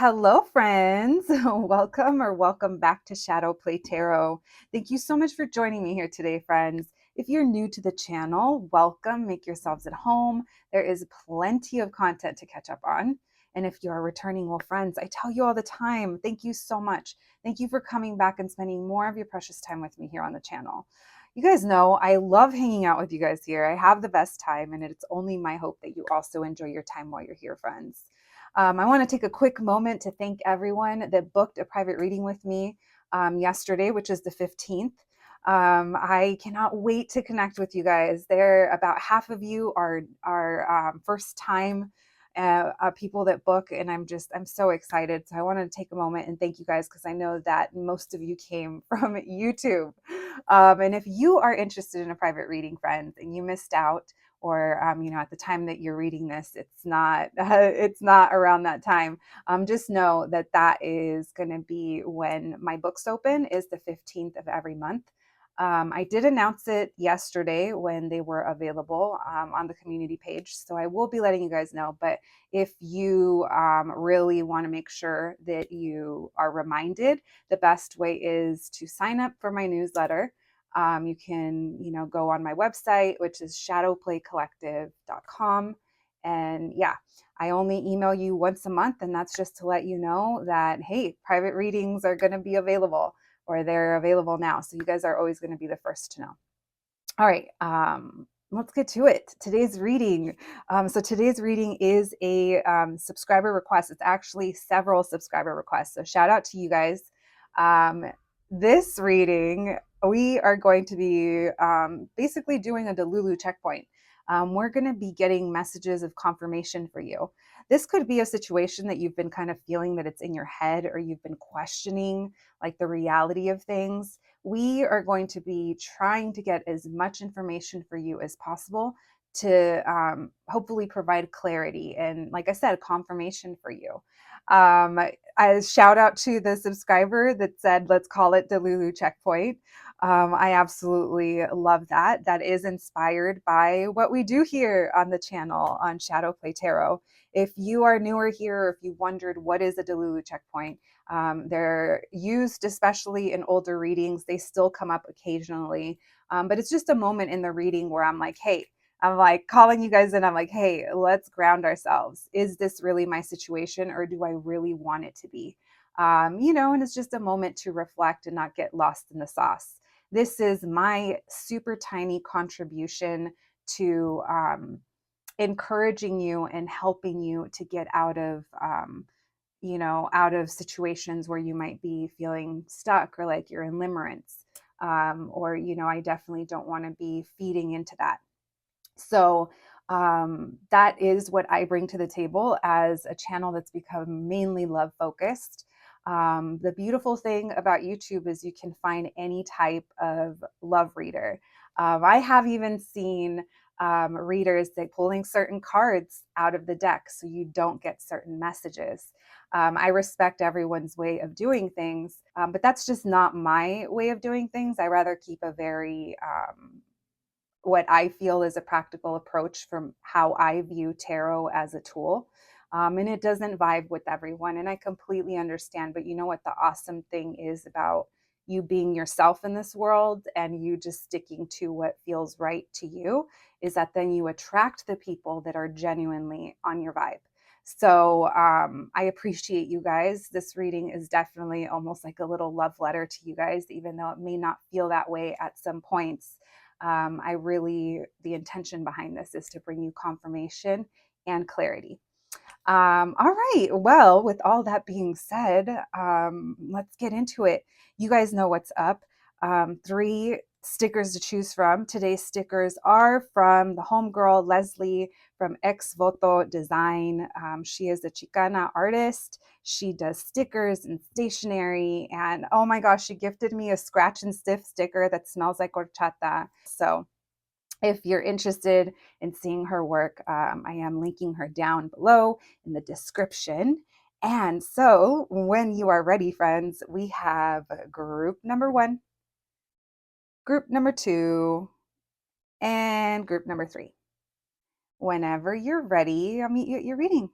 Hello, friends. Welcome back to Shadow Play Tarot. Thank you so much for joining me here today, friends. If you're new to the channel, welcome. Make yourselves at home. There is plenty of content to catch up on. And if you're returning old friends, I tell you all the time, thank you so much. Thank you for coming back and spending more of your precious time with me here on the channel. You guys know I love hanging out with you guys here. I have the best time, and it's only my hope that you also enjoy your time while you're here, friends. I want to take a quick moment to thank everyone that booked a private reading with me yesterday, which is the 15th. I cannot wait to connect with you guys. There, about half of you are first time people that book, and I'm so excited. So I wanted to take a moment and thank you guys because I know that most of you came from YouTube. And if you are interested in a private reading, friends, and you missed out, or at the time that you're reading this, it's not around that time. Just know that that is going to be when my books open, is the 15th of every month. I did announce it yesterday when they were available on the community page, so I will be letting you guys know. But if you really want to make sure that you are reminded, the best way is to sign up for my newsletter. You can, go on my website, which is shadowplaycollective.com. And yeah, I only email you once a month, and that's just to let you know that, hey, private readings are going to be available, or they're available now. So you guys are always going to be the first to know. All right. Let's get to it. Today's reading. Today's reading is a subscriber request. It's actually several subscriber requests. So shout out to you guys. This reading, we are going to be basically doing a Delulu checkpoint. We're going to be getting messages of confirmation for you. This could be a situation that you've been kind of feeling that it's in your head, or you've been questioning like the reality of things. We are going to be trying to get as much information for you as possible to hopefully provide clarity and, like I said, confirmation for you. I shout out to the subscriber that said, let's call it Delulu Checkpoint. I absolutely love that. That is inspired by what we do here on the channel on Shadow Play Tarot. If you are newer here, or if you wondered what is a Delulu checkpoint, they're used especially in older readings. They still come up occasionally, but it's just a moment in the reading where I'm like, hey, I'm like calling you guys in. I'm like, hey, let's ground ourselves. Is this really my situation, or do I really want it to be? And it's just a moment to reflect and not get lost in the sauce. This is my super tiny contribution to encouraging you and helping you to get out of out of situations where you might be feeling stuck, or like you're in limerence, or I definitely don't want to be feeding into that. So that is what I bring to the table as a channel that's become mainly love focused. The beautiful thing about YouTube is you can find any type of love reader. I have even seen readers that pulling certain cards out of the deck so you don't get certain messages. I respect everyone's way of doing things, but that's just not my way of doing things. I rather keep a very what I feel is a practical approach from how I view tarot as a tool. And it doesn't vibe with everyone, and I completely understand. But you know what the awesome thing is about you being yourself in this world, and you just sticking to what feels right to you, is that then you attract the people that are genuinely on your vibe. So I appreciate you guys. This reading is definitely almost like a little love letter to you guys, even though it may not feel that way at some points. The intention behind this is to bring you confirmation and clarity. All right. Well, with all that being said, let's get into it. You guys know what's up. Three stickers to choose from. Today's stickers are from the homegirl Leslie from Ex Voto Design. She is a Chicana artist. She does stickers and stationery. And oh my gosh, she gifted me a scratch and sniff sticker that smells like horchata. So if you're interested in seeing her work, I am linking her down below in the description. And so when you are ready, friends, we have group number 1, group number 2, and group number 3. Whenever you're ready, I'll meet you at your reading.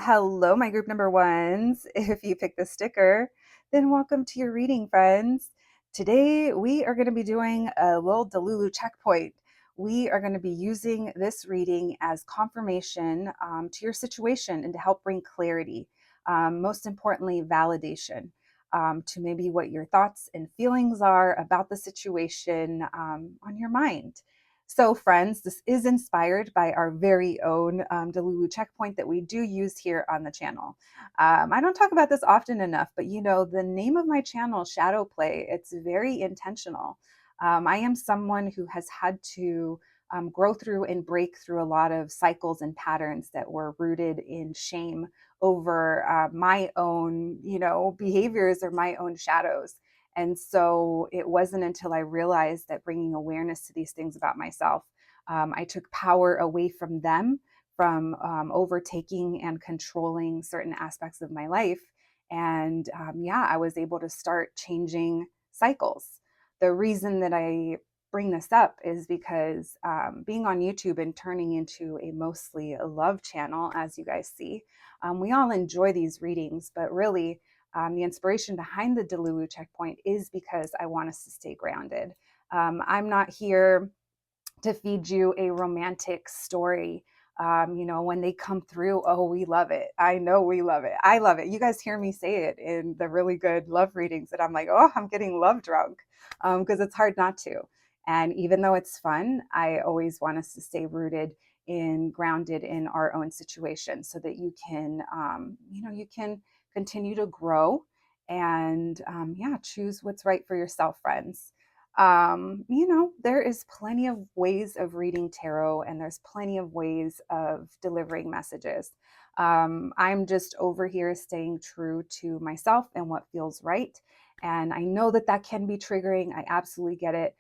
Hello, my group number ones. If you picked the sticker, then welcome to your reading, friends. Today, we are going to be doing a little Delulu checkpoint. We are going to be using this reading as confirmation to your situation and to help bring clarity. Most importantly, validation to maybe what your thoughts and feelings are about the situation on your mind. So, friends, this is inspired by our very own Delulu checkpoint that we do use here on the channel. I don't talk about this often enough, but the name of my channel, Shadow Play, it's very intentional. I am someone who has had to grow through and break through a lot of cycles and patterns that were rooted in shame over my own, behaviors or my own shadows. And so it wasn't until I realized that bringing awareness to these things about myself, I took power away from them, from overtaking and controlling certain aspects of my life. And yeah, I was able to start changing cycles. The reason that I bring this up is because being on YouTube and turning into a mostly love channel, as you guys see, we all enjoy these readings, but really, the inspiration behind the Delulu checkpoint is because I want us to stay grounded. I'm not here to feed you a romantic story. When they come through, oh, we love it. I know we love it. I love it. You guys hear me say it in the really good love readings that I'm like, oh, I'm getting love drunk because it's hard not to. And even though it's fun, I always want us to stay rooted in grounded in our own situation so that you can continue to grow and yeah, choose what's right for yourself, friends. There is plenty of ways of reading tarot and there's plenty of ways of delivering messages. I'm just over here staying true to myself and what feels right. And I know that that can be triggering. I absolutely get it.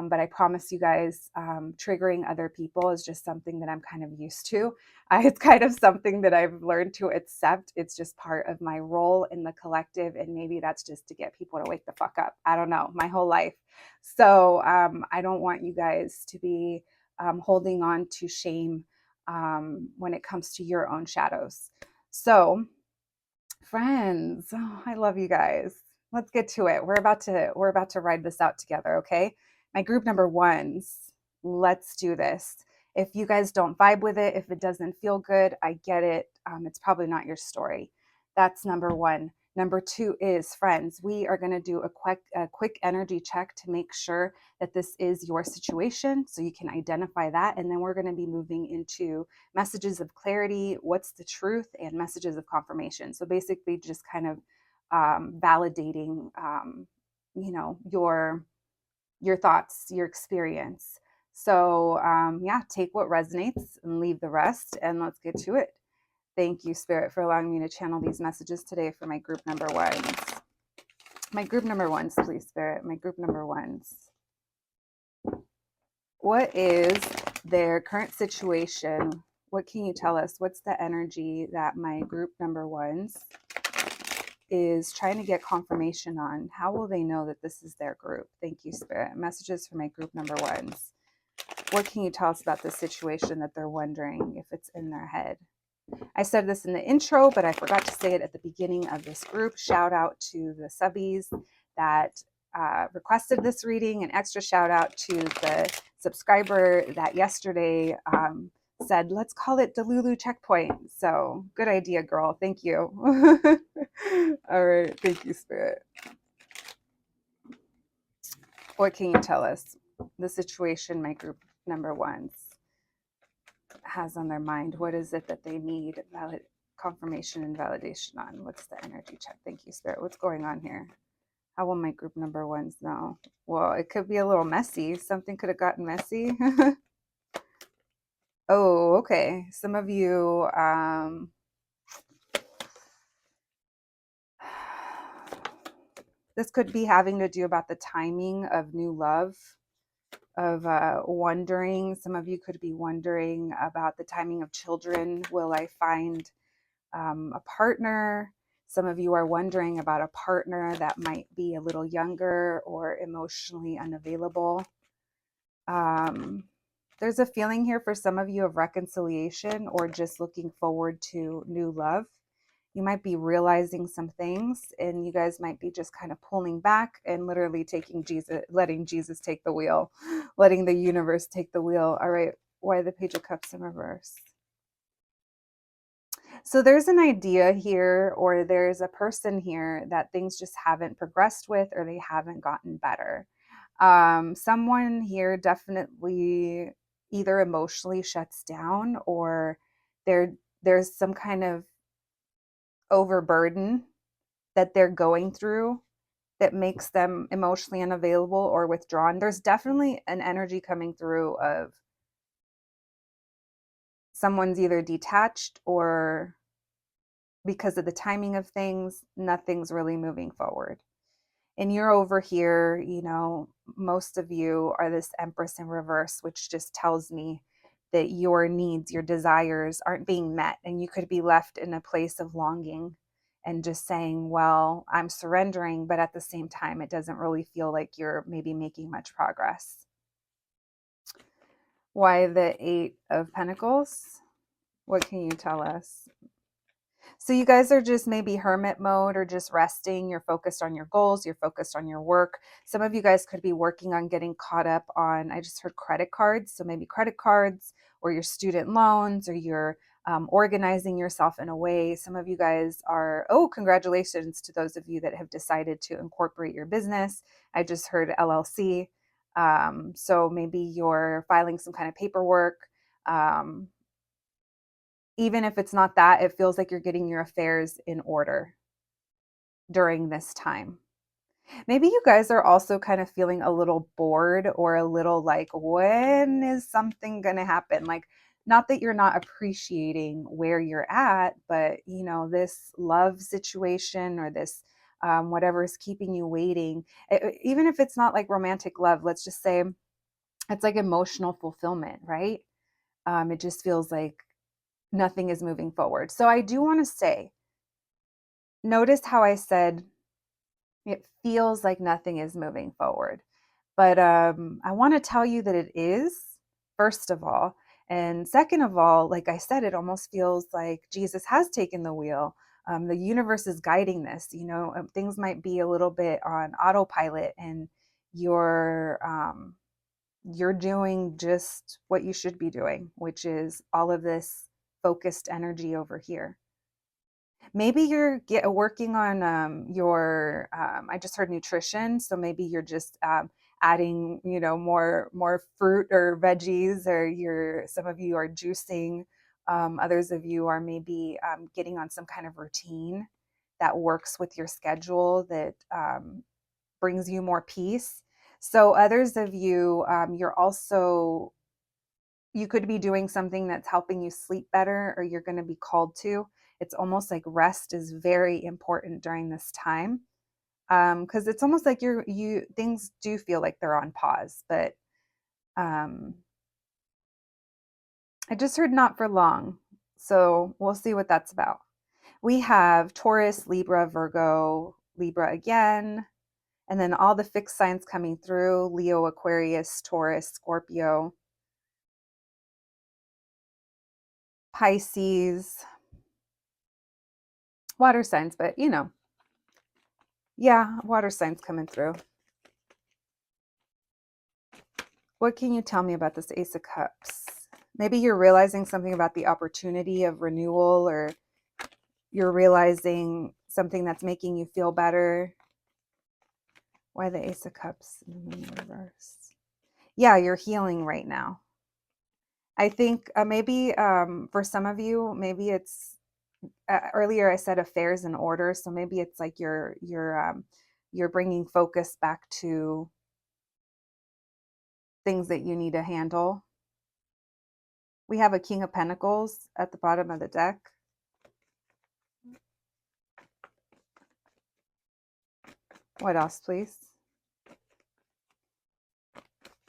But I promise you guys, triggering other people is just something that I'm kind of used to. It's kind of something that I've learned to accept. It's just part of my role in the collective. And maybe that's just to get people to wake the fuck up. I don't know, my whole life. So I don't want you guys to be holding on to shame when it comes to your own shadows. So, friends, oh, I love you guys. Let's get to it. We're about to ride this out together, okay? My group number ones, let's do this. If you guys don't vibe with it, if it doesn't feel good, I get it. It's probably not your story. That's number one. Number two is, friends, we are going to do a quick energy check to make sure that this is your situation so you can identify that. And then we're going to be moving into messages of clarity, what's the truth, and messages of confirmation. So basically, just kind of validating, your thoughts, your experience. So yeah, take what resonates and leave the rest, and let's get to it. Thank you, Spirit, for allowing me to channel these messages today for my group number ones. My group number ones, please, Spirit. My group number ones. What is their current situation? What can you tell us? What's the energy that my group number ones is trying to get confirmation on? How will they know that this is their group? Thank you, Spirit. Messages for my group number ones. What can you tell us about the situation that they're wondering if it's in their head? I said this in the intro, but I forgot to say it at the beginning of this group. Shout out to the subbies that requested this reading. An extra shout out to the subscriber that yesterday said, let's call it Delulu checkpoint. So good idea, girl. Thank you. All right. Thank you, Spirit. What can you tell us? The situation my group number ones has on their mind. What is it that they need confirmation and validation on? What's the energy check? Thank you, Spirit. What's going on here? How will my group number ones know? Well, it could be a little messy. Something could have gotten messy. Oh, okay. Some of you, this could be having to do about the timing of new love, of wondering. Some of you could be wondering about the timing of children. Will I find a partner? Some of you are wondering about a partner that might be a little younger or emotionally unavailable. There's a feeling here for some of you of reconciliation or just looking forward to new love. You might be realizing some things and you guys might be just kind of pulling back and literally taking Jesus, letting Jesus take the wheel, letting the universe take the wheel. All right. Why the Page of Cups in reverse? So there's an idea here, or there's a person here that things just haven't progressed with, or they haven't gotten better. Someone here definitely either emotionally shuts down, or there's some kind of overburden that they're going through that makes them emotionally unavailable or withdrawn. There's definitely an energy coming through of someone's either detached, or because of the timing of things, nothing's really moving forward. And you're over here, you know, most of you are this Empress in reverse, which just tells me that your needs, your desires aren't being met. And you could be left in a place of longing and just saying, well, I'm surrendering, but at the same time, it doesn't really feel like you're maybe making much progress. Why the Eight of Pentacles? What can you tell us? So you guys are just maybe hermit mode or just resting. You're focused on your goals. You're focused on your work. Some of you guys could be working on getting caught up on, I just heard credit cards. So maybe credit cards or your student loans, or you're organizing yourself in a way. Some of you guys are, oh, congratulations to those of you that have decided to incorporate your business. I just heard LLC. So maybe you're filing some kind of paperwork. Even if it's not that, it feels like you're getting your affairs in order during this time. Maybe you guys are also kind of feeling a little bored, or a little like, when is something going to happen? Like, not that you're not appreciating where you're at, but you know, this love situation, or this whatever is keeping you waiting, even if it's not like romantic love, let's just say it's like emotional fulfillment, right? It just feels like nothing is moving forward. So I do want to say, notice how I said it feels like nothing is moving forward. But I want to tell you that it is, first of all. And second of all, like I said, it almost feels like Jesus has taken the wheel. The universe is guiding this. You know, things might be a little bit on autopilot, and you're you're doing just what you should be doing, which is all of this focused energy over here. Maybe you're working on your, I just heard nutrition. So maybe you're just adding, you know, more fruit or veggies, or some of you are juicing. Others of you are maybe getting on some kind of routine that works with your schedule, that brings you more peace. So others of you, you're also, you could be doing something that's helping you sleep better, or you're going to be called to. It's almost like rest is very important during this time, because it's almost like you things do feel like they're on pause. But um, I just heard not for long, so we'll see what that's about. We have Taurus, Libra, Virgo, Libra again, and then all the fixed signs coming through: Leo, Aquarius, Taurus, Scorpio, Pisces, water signs, but you know, yeah, water signs coming through. What can you tell me about this Ace of Cups? Maybe you're realizing something about the opportunity of renewal, or you're realizing something that's making you feel better. Why the Ace of Cups in the reverse? Yeah, you're healing right now. I think maybe for some of you, maybe it's earlier I said affairs in order, so maybe it's like you're bringing focus back to things that you need to handle. We have a King of Pentacles at the bottom of the deck. What else, please?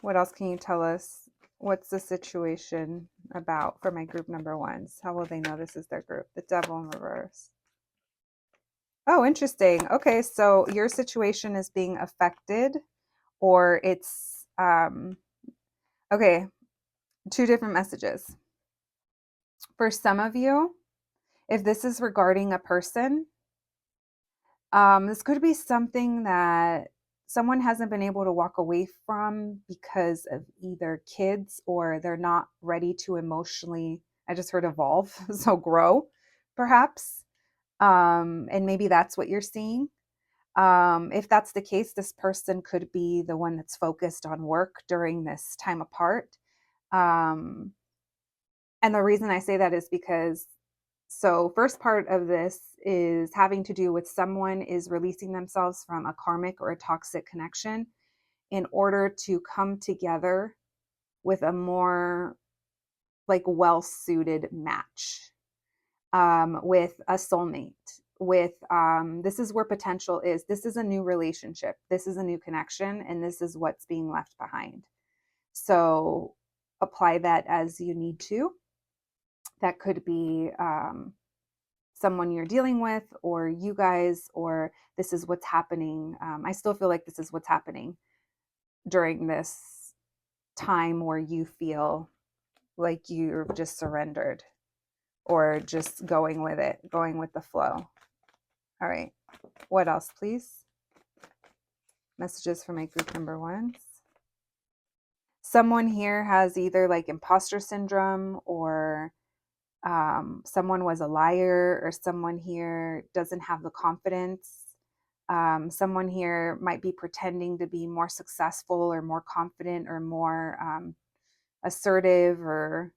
What else can you tell us? What's the situation about for my group number ones? How will they know this is their group? The Devil in reverse. Oh, interesting. Okay, so your situation is being affected, or it's okay. Two different messages. For some of you, if this is regarding a person, this could be something that someone hasn't been able to walk away from because of either kids or they're not ready to emotionally, I just heard evolve, so grow, perhaps. And maybe that's what you're seeing. If that's the case, this person could be the one that's focused on work during this time apart. Um, and the reason I say that is because, so first part of this is having to do with someone is releasing themselves from a karmic or a toxic connection in order to come together with a more like well-suited match, with a soulmate, with this is where potential is. This is a new relationship, this is a new connection, and this is what's being left behind. So apply that as you need to. That could be someone you're dealing with, or you guys, or this is what's happening. I still feel like this is what's happening during this time where you feel like you're just surrendered or just going with it, going with the flow. All right. What else, please? Messages for my group number ones. Someone here has either like imposter syndrome, or someone was a liar, or someone here doesn't have the confidence. Someone here might be pretending to be more successful or more confident or more assertive or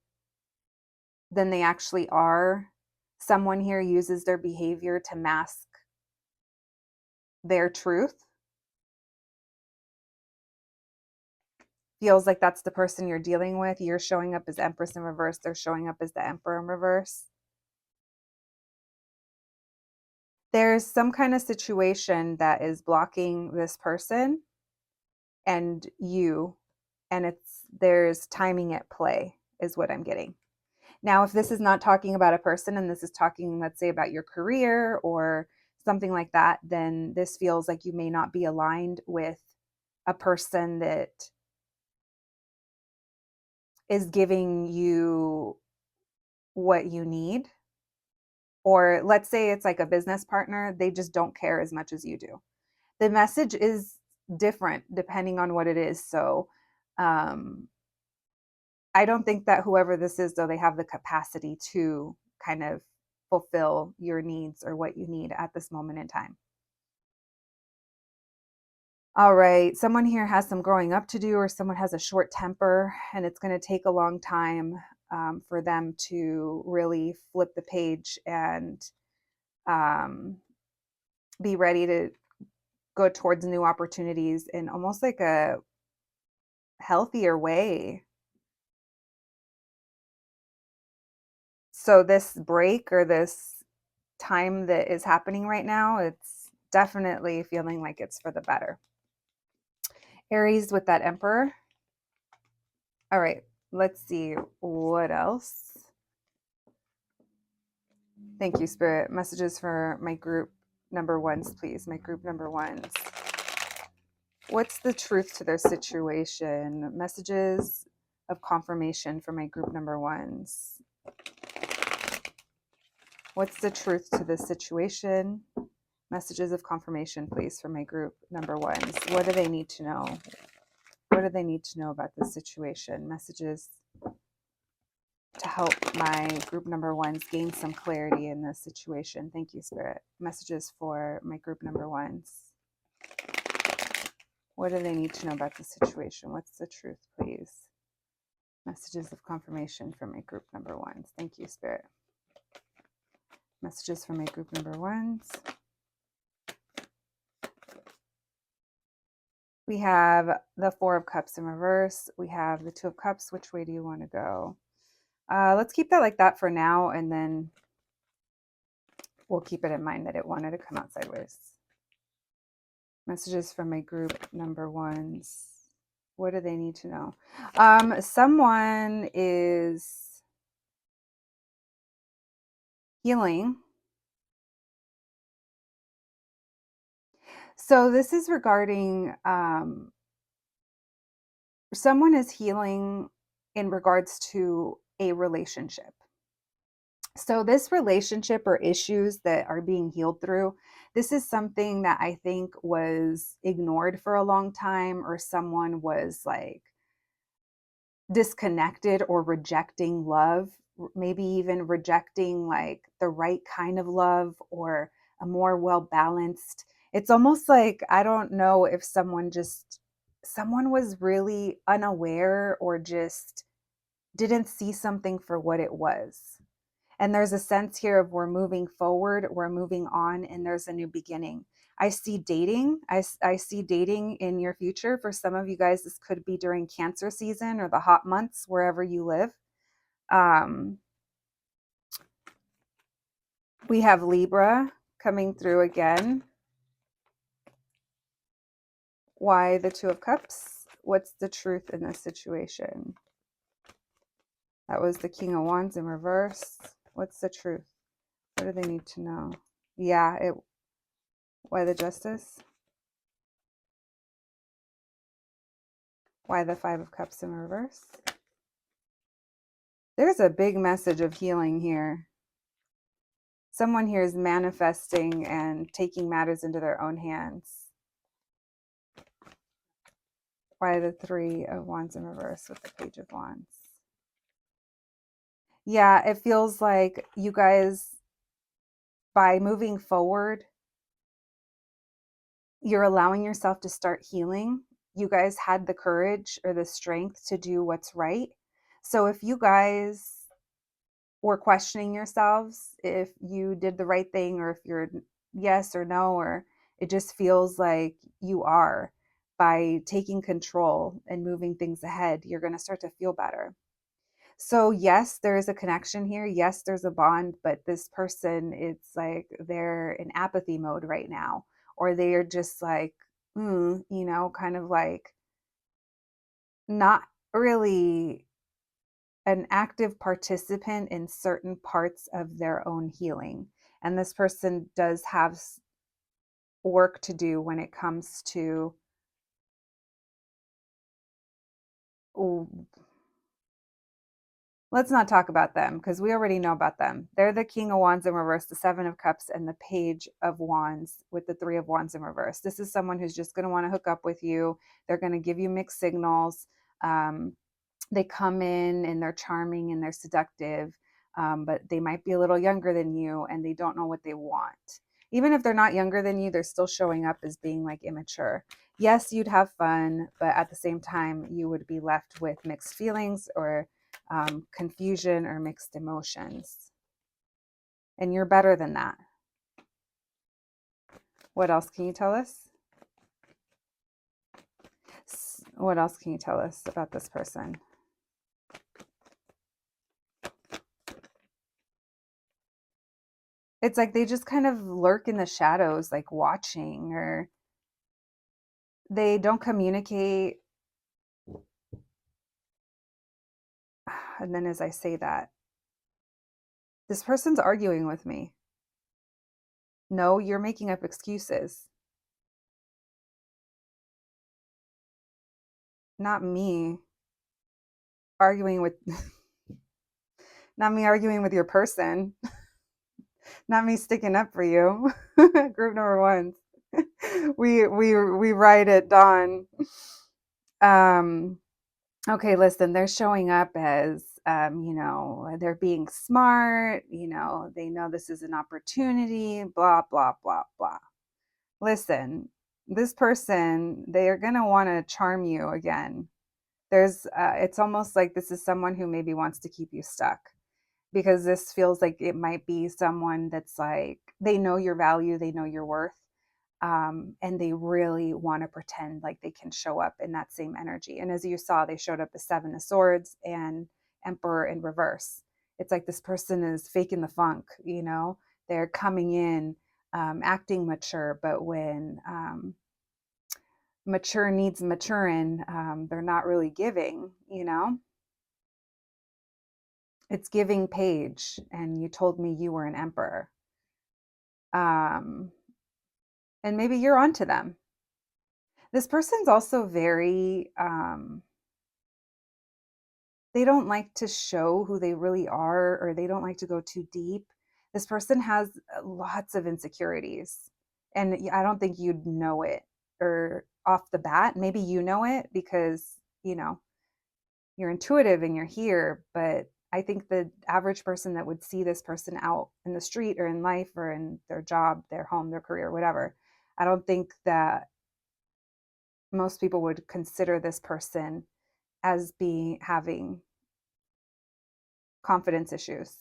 than they actually are. Someone here uses their behavior to mask their truth. Feels like that's the person you're dealing with. You're showing up as Empress in reverse. They're showing up as the Emperor in reverse. There's some kind of situation that is blocking this person and you, and there's timing at play is what I'm getting. Now, if this is not talking about a person and this is talking, let's say, about your career or something like that, then this feels like you may not be aligned with a person that is giving you what you need. Or let's say it's like a business partner, they just don't care as much as you do. The message is different depending on what it is. So um, I don't think that whoever this is, though, they have the capacity to kind of fulfill your needs or what you need at this moment in time. All right, someone here has some growing up to do, or someone has a short temper, and it's going to take a long time for them to really flip the page and um, be ready to go towards new opportunities in almost like a healthier way. So this break or this time that is happening right now, it's definitely feeling like it's for the better. Aries with that Emperor. All right, let's see what else. Thank you, Spirit. Messages for my group number ones, please. My group number ones. What's the truth to their situation? Messages of confirmation for my group number ones. What's the truth to this situation? Messages of confirmation, please, for my group number ones. What do they need to know? What do they need to know about this situation? Messages to help my group number ones gain some clarity in this situation. Thank you, Spirit. Messages for my group number ones. What do they need to know about the situation? What's the truth, please? Messages of confirmation for my group number ones. Thank you, Spirit. Messages for my group number ones. We have the Four of Cups in reverse. We have the Two of Cups. Which way do you want to go? Let's keep that like that for now, and then we'll keep it in mind that it wanted to come out sideways. Messages from my group number ones. What do they need to know? Someone is healing. So this is regarding someone is healing in regards to a relationship. So, this relationship or issues that are being healed through, this is something that I think was ignored for a long time, or someone was like disconnected or rejecting love, maybe even rejecting like the right kind of love or a more well balanced. It's almost like I don't know if someone was really unaware or just didn't see something for what it was. And there's a sense here of we're moving forward, we're moving on, and there's a new beginning. I see dating. I see dating in your future. For some of you guys, this could be during Cancer season or the hot months, wherever you live. Um, we have Libra coming through again. Why the Two of Cups? What's the truth in this situation? That was the King of Wands in reverse. What's the truth? What do they need to know? Yeah, why the Justice? Why the Five of Cups in reverse? There's a big message of healing here. Someone here is manifesting and taking matters into their own hands. Why the Three of Wands in reverse with the Page of Wands? Yeah, it feels like you guys, by moving forward, you're allowing yourself to start healing. You guys had the courage or the strength to do what's right. So if you guys were questioning yourselves if you did the right thing, or if you're yes or no, or it just feels like you are, by taking control and moving things ahead, you're going to start to feel better. So yes, there is a connection here. Yes, there's a bond, but this person, it's like they're in apathy mode right now, or they are just like, kind of like not really an active participant in certain parts of their own healing. And this person does have work to do when it comes to, oh, let's not talk about them because we already know about them. They're the King of Wands in reverse, the Seven of Cups, and the Page of Wands with the Three of Wands in reverse. This is someone who's just going to want to hook up with you. They're going to give you mixed signals. They come in and they're charming and they're seductive, but they might be a little younger than you and they don't know what they want. Even if they're not younger than you, they're still showing up as being like immature. Yes, you'd have fun, but at the same time, you would be left with mixed feelings or confusion or mixed emotions. And you're better than that. What else can you tell us? What else can you tell us about this person? It's like they just kind of lurk in the shadows, like watching, or they don't communicate. And then as I say that, this person's arguing with me. No, you're making up excuses. Not me arguing with not me arguing with your person. Not me sticking up for you. Group number one. We write at dawn. Okay, listen, they're showing up as they're being smart, they know this is an opportunity, blah, blah, blah, blah. Listen, this person, they are going to want to charm you again. It's almost like this is someone who maybe wants to keep you stuck, because this feels like it might be someone that's like, they know your value, they know your worth, and they really want to pretend like they can show up in that same energy. And as you saw, they showed up as Seven of Swords and Emperor in reverse. It's like this person is faking the funk, they're coming in, acting mature, but when mature needs maturing, they're not really giving. It's giving Page, and you told me you were an Emperor. And maybe you're onto them. This person's also very they don't like to show who they really are, or they don't like to go too deep. This person has lots of insecurities, and I don't think you'd know it or off the bat. Maybe you know it because, you're intuitive and you're here, but I think the average person that would see this person out in the street or in life or in their job, their home, their career, whatever, I don't think that most people would consider this person as being having confidence issues.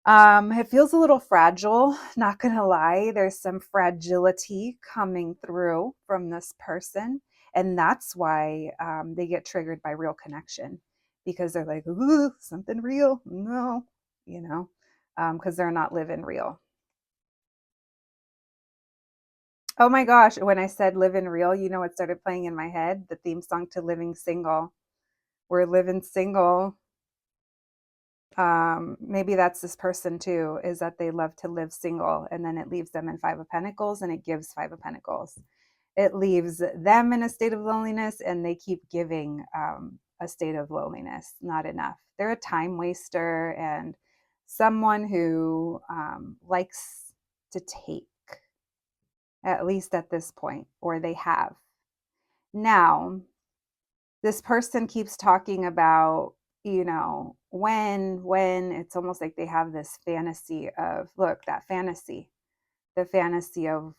It feels a little fragile, not gonna lie. There's some fragility coming through from this person. And that's why they get triggered by real connection, because they're like, ooh, something real. No, because they're not living real. Oh my gosh, when I said live in real, what started playing in my head? The theme song to Living Single. We're living single. Maybe that's this person too, is that they love to live single, and then it leaves them in Five of Pentacles, and it gives Five of Pentacles. It leaves them in a state of loneliness, and they keep giving a state of loneliness. Not enough. They're a time waster and someone who likes to take, at least at this point, or they have. Now, this person keeps talking about, when it's almost like they have this fantasy of, look, that fantasy, the fantasy of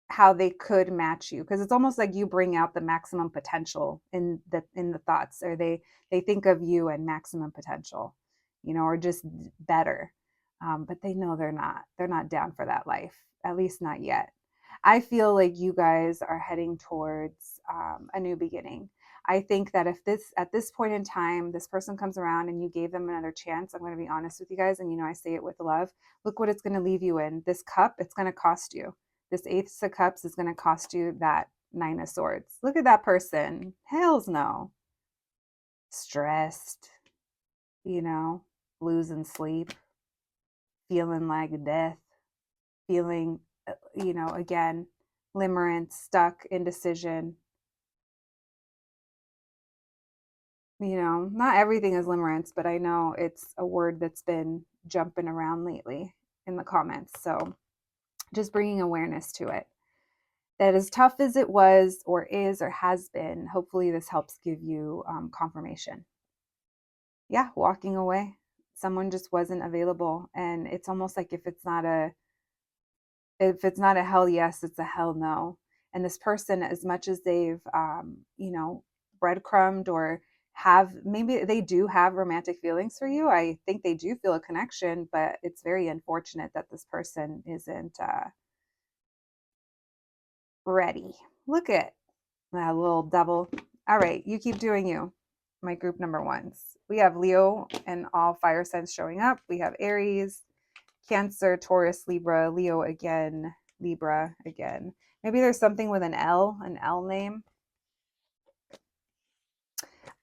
how they could match you, because it's almost like you bring out the maximum potential in the thoughts, or they think of you and maximum potential, or just better. But they know they're not down for that life, at least not yet. I feel like you guys are heading towards a new beginning. I think that if at this point in time, this person comes around and you gave them another chance, I'm going to be honest with you guys, and I say it with love. Look what it's going to leave you in. This cup, it's going to cost you. This Ace of Cups is going to cost you that Nine of Swords. Look at that person. Hells no. Stressed, losing sleep, feeling like death, feeling, again, limerence, stuck, indecision. Not everything is limerence, but I know it's a word that's been jumping around lately in the comments. So just bringing awareness to it. That as tough as it was or is or has been, hopefully this helps give you confirmation. Yeah, walking away. Someone just wasn't available. And it's almost like if it's not a hell yes, it's a hell no. And this person, as much as they've breadcrumbed or maybe they do have romantic feelings for you, I think they do feel a connection, but it's very unfortunate that this person isn't ready. Look at that little devil. All right, you keep doing you. My group number ones. We have Leo and all fire signs showing up. We have Aries, Cancer, Taurus, Libra, Leo again, Libra again. Maybe there's something with an L name.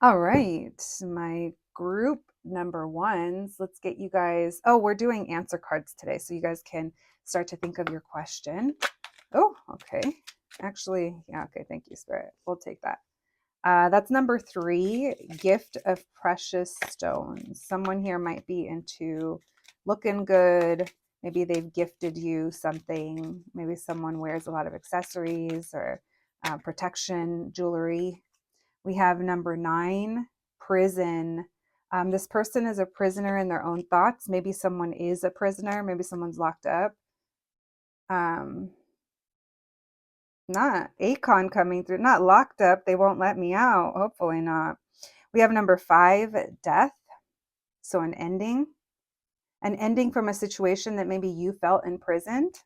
All right, my group number ones. Let's get you guys. Oh, we're doing answer cards today, so you guys can start to think of your question. Oh, okay. Actually, yeah, okay. Thank you, Spirit. We'll take that. That's number 3, gift of precious stones. Someone here might be into looking good. Maybe they've gifted you something. Maybe someone wears a lot of accessories or protection jewelry. We have number 9, prison. This person is a prisoner in their own thoughts. Maybe someone is a prisoner. Maybe someone's locked up. Not Akon coming through, not locked up. They won't let me out. Hopefully not. We have number 5, death. So an ending from a situation that maybe you felt imprisoned.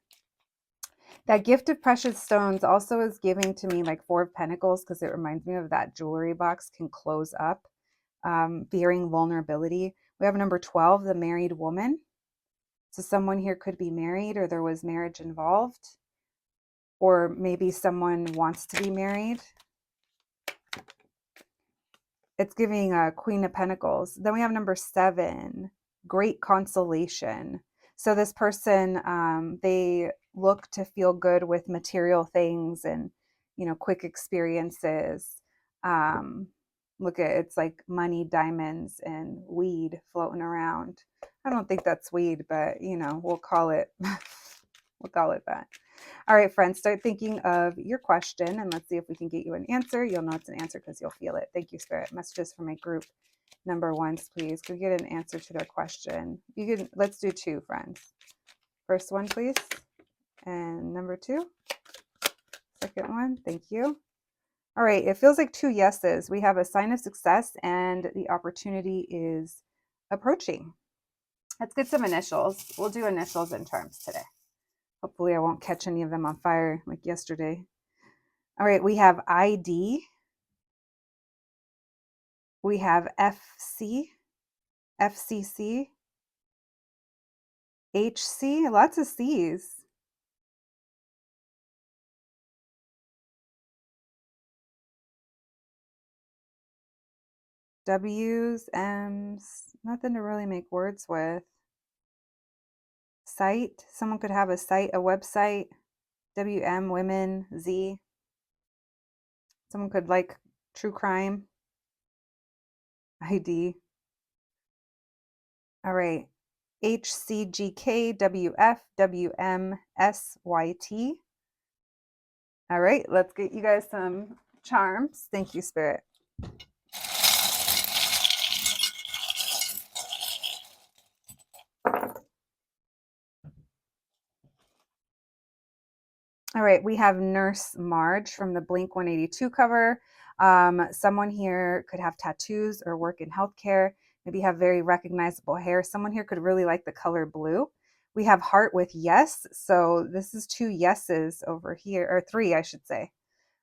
That gift of precious stones also is giving to me like 4 of Pentacles, because it reminds me of that jewelry box can close up, fearing vulnerability. We have number 12, the married woman. So someone here could be married, or there was marriage involved, or maybe someone wants to be married. It's giving a Queen of Pentacles. Then we have number 7, great consolation. So this person, they look to feel good with material things and, quick experiences. Um, Look at it's like money, diamonds, and weed floating around. I don't think that's weed, but we'll call it we'll call it that. All right, friends, start thinking of your question and let's see if we can get you an answer. You'll know it's an answer because you'll feel it. Thank you, Spirit. Messages from my group number ones, please. Could we get an answer to their question? Let's do two, friends. First one, please. And number two. Second one. Thank you. All right, it feels like two yeses. We have a sign of success and the opportunity is approaching. Let's get some initials. We'll do initials and terms today. Hopefully I won't catch any of them on fire like yesterday. All right, we have ID. We have FC, FCC, HC, lots of C's. W's, M's, nothing to really make words with. Site, someone could have a site, a website. WM, women, Z. Someone could like true crime. ID. All right. HCGKWFWMSYT. All right, let's get you guys some charms. Thank you, Spirit. All right, we have Nurse Marge from the Blink 182 cover. Someone here could have tattoos or work in healthcare, maybe have very recognizable hair. Someone here could really like the color blue. We have heart with yes. So this is two yeses over here, or three, I should say.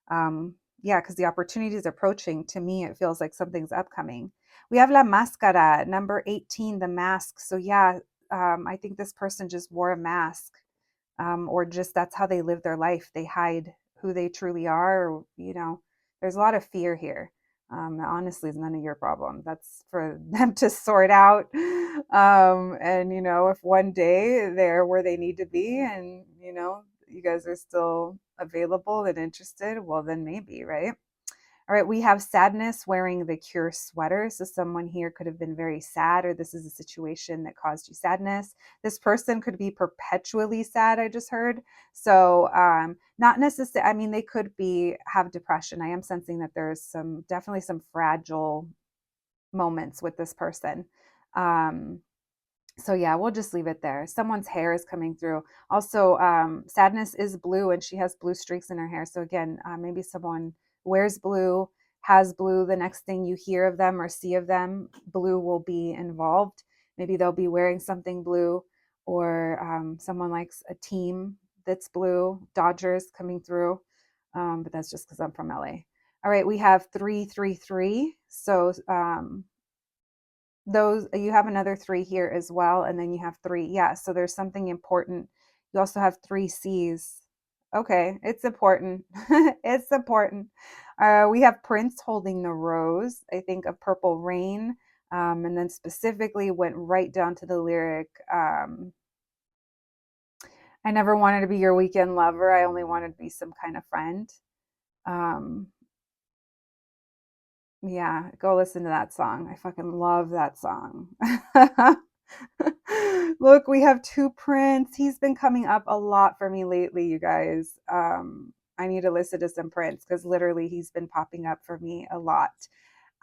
Yeah, because the opportunity is approaching. To me, it feels like something's upcoming. We have La Máscara, number 18, the mask. So yeah, I think this person just wore a mask, or just that's how they live their life. They hide who they truly are. Or, there's a lot of fear here. That honestly is none of your problem. That's for them to sort out. And if one day they're where they need to be, and you guys are still available and interested, well, then maybe, right? All right, we have sadness wearing the cure sweater. So someone here could have been very sad, or this is a situation that caused you sadness. This person could be perpetually sad, I just heard. So not necessarily, I mean, they could have depression. I am sensing that there's definitely some fragile moments with this person. So yeah, we'll just leave it there. Someone's hair is coming through. Also, sadness is blue and she has blue streaks in her hair. So again, maybe someone wears blue, has blue. The next thing you hear of them or see of them, blue will be involved. Maybe they'll be wearing something blue, or someone likes a team that's blue, Dodgers coming through. But that's just because I'm from LA. All right, we have 333. So those, you have another three here as well, and then you have three. Yeah, so there's something important. You also have three C's. Okay, it's important. It's important. We have Prince holding the rose, I think, of Purple Rain, and then specifically went right down to the lyric, I never wanted to be your weekend lover, I only wanted to be some kind of friend. um, Yeah, go listen to that song. I fucking love that song. Look, we have two Prince. He's been coming up a lot for me lately, you guys. I need to listen to some Prince because literally he's been popping up for me a lot.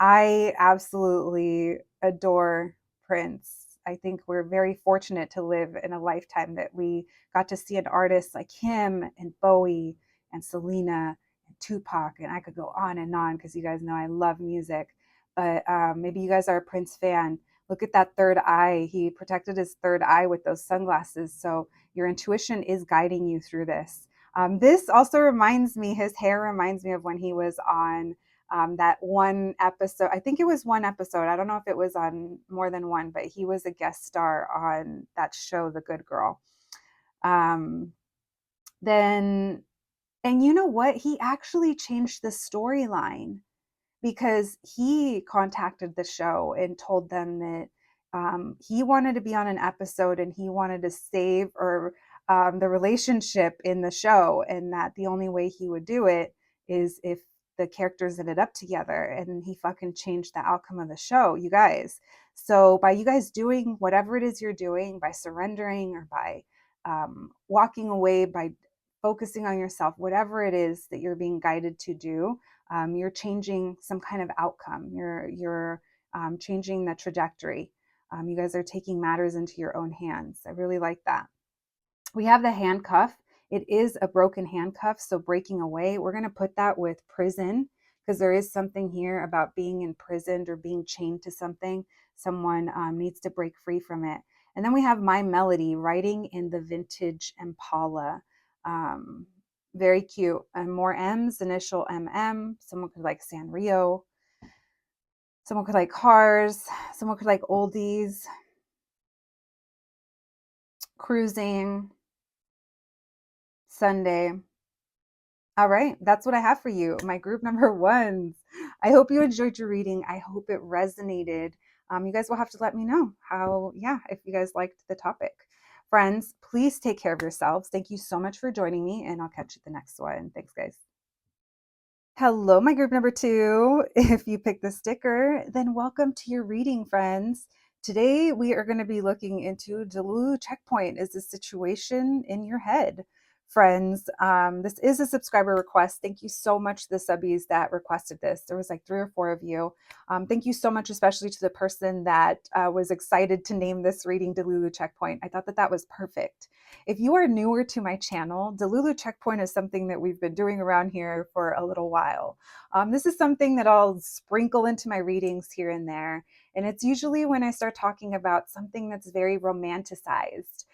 I absolutely adore Prince. I think we're very fortunate to live in a lifetime that we got to see an artist like him and Bowie and Selena and Tupac, and I could go on because you guys know I love music. But maybe you guys are a Prince fan. Look at that third eye. He protected his third eye with those sunglasses. So your intuition is guiding you through this. This also reminds me, his hair reminds me of when he was on that one episode. I think it was one episode. I don't know if it was on more than one, but he was a guest star on that show, The Good Girl. Um, then, and you know what? He actually changed the storyline because he contacted the show and told them that he wanted to be on an episode and he wanted to save or the relationship in the show, and that the only way he would do it is if the characters ended up together, and he fucking changed the outcome of the show, you guys. So by you guys doing whatever it is you're doing, by surrendering or by walking away, by focusing on yourself, whatever it is that you're being guided to do, you're changing some kind of outcome. You're changing the trajectory. You guys are taking matters into your own hands. I really like that. We have the handcuff. It is a broken handcuff, so breaking away. We're going to put that with prison, because there is something here about being imprisoned or being chained to something. Someone needs to break free from it. And then we have my melody, riding in the vintage Impala. Um, Very cute. And more M's, initial MM. Someone could like Sanrio. Someone could like cars. Someone could like oldies, cruising, Sunday. All right, that's what I have for you, my group number ones. I hope you enjoyed your reading. I hope it resonated. You guys will have to let me know how, yeah, if you guys liked the topic. Friends, please take care of yourselves. Thank you so much for joining me, and I'll catch you at the next one. Thanks, guys. Hello, my group number two. If you picked the sticker, then welcome to your reading, friends. Today, we are going to be looking into Delulu checkpoint. Is the situation in your head? Friends, this is a subscriber request. Thank you so much to the subbies that requested this. There was like 3 or 4 of you. Thank you so much, especially to the person that was excited to name this reading Delulu checkpoint. I thought that that was perfect. If you are newer to my channel, Delulu checkpoint is something that we've been doing around here for a little while. This is something that I'll sprinkle into my readings here and there. And it's usually when I start talking about something that's very romanticized.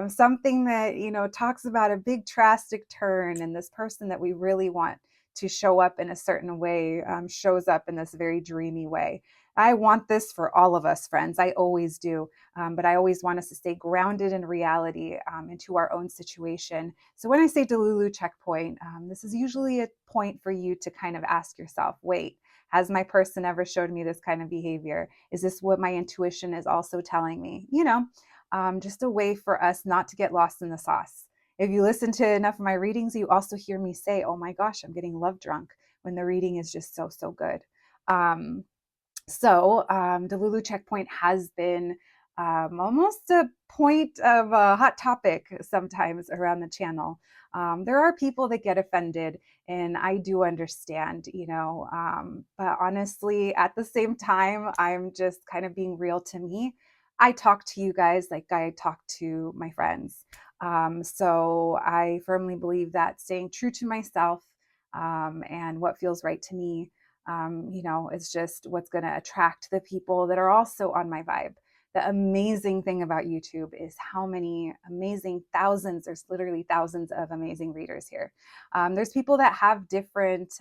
Something that, you know, talks about a big drastic turn, and this person that we really want to show up in a certain way shows up in this very dreamy way. I want this for all of us, friends. I always do. But I always want us to stay grounded in reality, into our own situation. So when I say Delulu checkpoint, this is usually a point for you to kind of ask yourself, wait, has my person ever showed me this kind of behavior? Is this what my intuition is also telling me? You know, just a way for us not to get lost in the sauce. If you listen to enough of my readings, you also hear me say, oh my gosh, I'm getting love drunk, when the reading is just so, so good. Delulu checkpoint has been almost a point of a hot topic sometimes around the channel. There are people that get offended, and I do understand, you know, but honestly, at the same time, I'm just kind of being real to me. I talk to you guys like I talk to my friends. So I firmly believe that staying true to myself, and what feels right to me, you know, it's just what's going to attract the people that are also on my vibe. The amazing thing about YouTube is how many amazing thousands, there's literally thousands of amazing readers here. There's people that have different,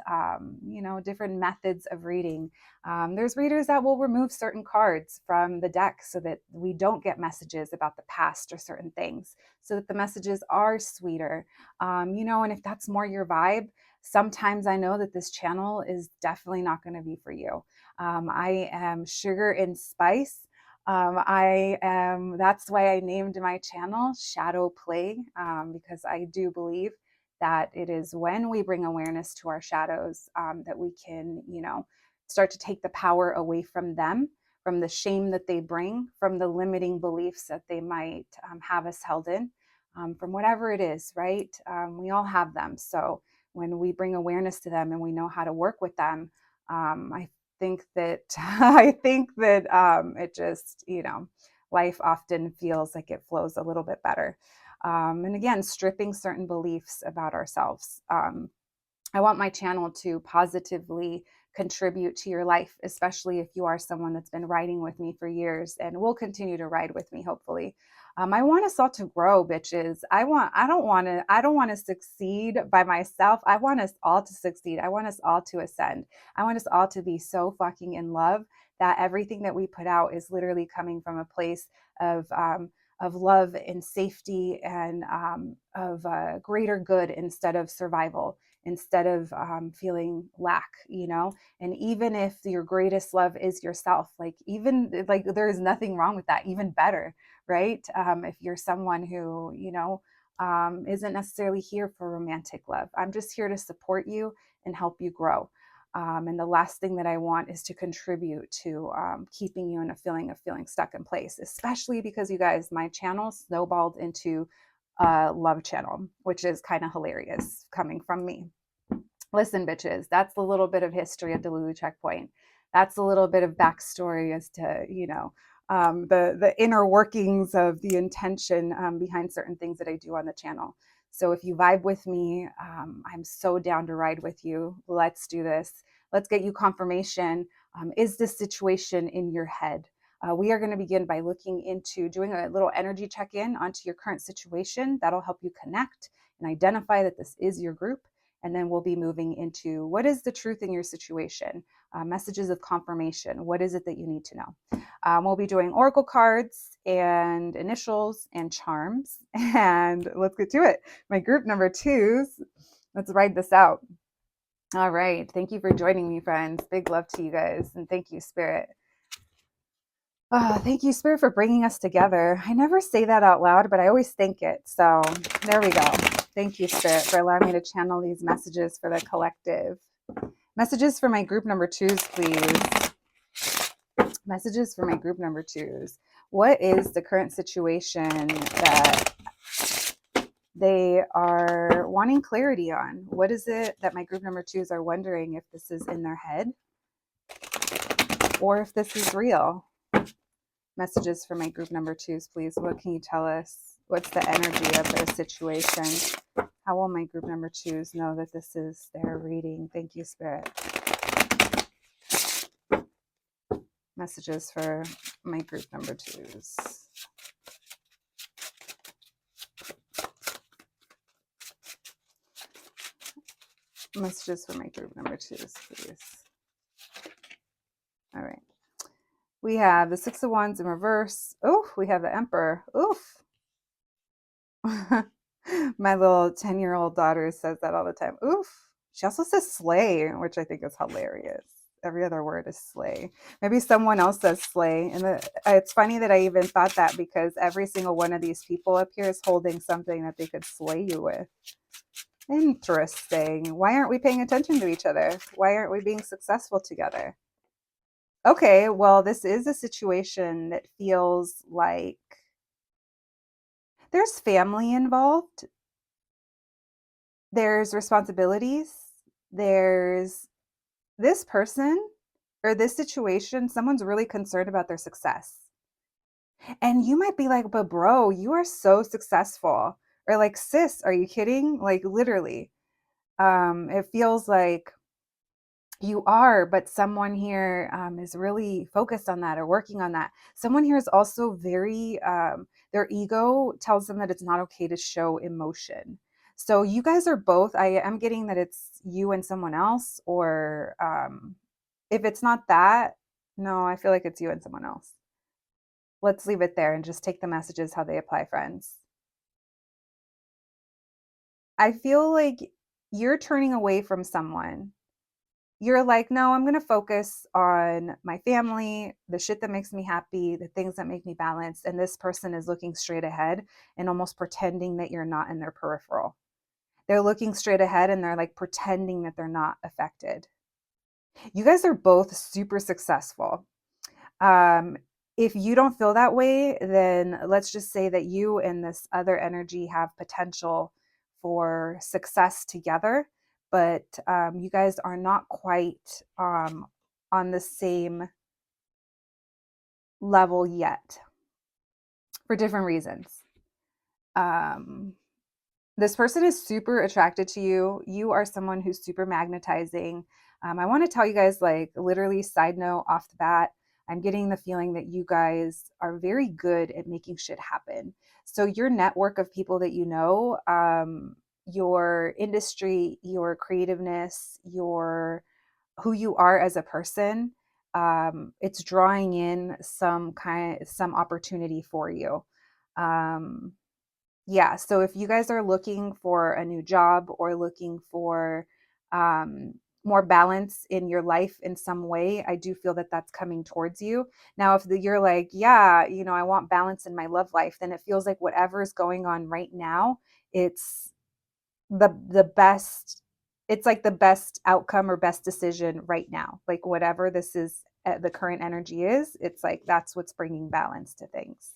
you know, different methods of reading. There's readers that will remove certain cards from the deck so that we don't get messages about the past or certain things, so that the messages are sweeter. You know, and if that's more your vibe, sometimes I know that this channel is definitely not going to be for you. I am sugar and spice. That's why I named my channel Shadow Play, because I do believe that it is when we bring awareness to our shadows, that we can, you know, start to take the power away from them, from the shame that they bring, from the limiting beliefs that they might have us held in, from whatever it is, right? We all have them. So when we bring awareness to them and we know how to work with them, I think that it just, you know, life often feels like it flows a little bit better. And again, stripping certain beliefs about ourselves. I want my channel to positively contribute to your life, especially if you are someone that's been riding with me for years and will continue to ride with me, hopefully. I want us all to grow, bitches. I don't want to succeed by myself. I want us all to succeed. I want us all to ascend. I want us all to be so fucking in love that everything that we put out is literally coming from a place of love and safety, and of greater good instead of survival, instead of feeling lack, you know. And even if your greatest love is yourself, like, even like, there is nothing wrong with that, even better, right? If you're someone who, you know, isn't necessarily here for romantic love, I'm just here to support you and help you grow. And the last thing that I want is to contribute to keeping you in a feeling of feeling stuck in place, especially because you guys, my channel snowballed into a love channel, which is kind of hilarious coming from me. Listen, bitches, that's a little bit of history of Delulu Checkpoint. That's a little bit of backstory as to, the inner workings of the intention behind certain things that I do on the channel. So if you vibe with me, I'm so down to ride with you. Let's do this. Let's get you confirmation. Is this situation in your head? We are going to begin by looking into doing a little energy check-in onto your current situation. That'll help you connect and identify that this is your group. And then we'll be moving into what is the truth in your situation, messages of confirmation. What is it that you need to know? We'll be doing oracle cards and initials and charms. And let's get to it. My group number 2s, let's ride this out. All right. Thank you for joining me, friends. Big love to you guys. And thank you, Spirit. Thank you, Spirit, for bringing us together. I never say that out loud, but I always think it. So there we go. Thank you, Spirit, for allowing me to channel these messages for the collective. Messages for my group number 2s, please. Messages for my group number 2s. What is the current situation that they are wanting clarity on? What is it that my group number 2s are wondering if this is in their head or if this is real? Messages for my group number 2s, please. What can you tell us? What's the energy of their situation? How will my group number 2s know that this is their reading? Thank you, Spirit. Messages for my group number 2s. Messages for my group number 2s, please. All right. We have the 6 of Wands in reverse. Oh, we have the Emperor. Oof. My little 10-year-old daughter says that all the time. Oof. She also says slay, which I think is hilarious. Every other word is slay. Maybe someone else says slay. And it's funny that I even thought that because every single one of these people up here is holding something that they could slay you with. Interesting. Why aren't we paying attention to each other? Why aren't we being successful together? Okay, well, this is a situation that feels like there's family involved. There's responsibilities. There's this person or this situation. Someone's really concerned about their success. And you might be like, but bro, you are so successful. Or like, sis, are you kidding? Like literally. It feels like you are, but someone here is really focused on that or working on that. Someone here is also very, their ego tells them that it's not okay to show emotion. So you guys are both, I am getting that it's you and someone else, or if it's not that, no, I feel like it's you and someone else. Let's leave it there and just take the messages how they apply, friends. I feel like you're turning away from someone. You're like, no, I'm going to focus on my family, the shit that makes me happy, the things that make me balanced. And this person is looking straight ahead and almost pretending that you're not in their peripheral. They're looking straight ahead and they're like pretending that they're not affected. You guys are both super successful. If you don't feel that way, then let's just say that you and this other energy have potential for success together, but you guys are not quite on the same level yet for different reasons. This person is super attracted to you. You are someone who's super magnetizing. I want to tell you guys, like, literally, side note off the bat, I'm getting the feeling that you guys are very good at making shit happen. So your network of people that you know, your industry, your creativeness, your who you are as a person, it's drawing in some opportunity for you. Yeah, so if you guys are looking for a new job or looking for more balance in your life in some way, I do feel that that's coming towards you. Now, if you're like, yeah, I want balance in my love life, then it feels like whatever is going on right now, it's the best it's like the best outcome or best decision right now. Like whatever this is, the current energy is, it's like that's what's bringing balance to things.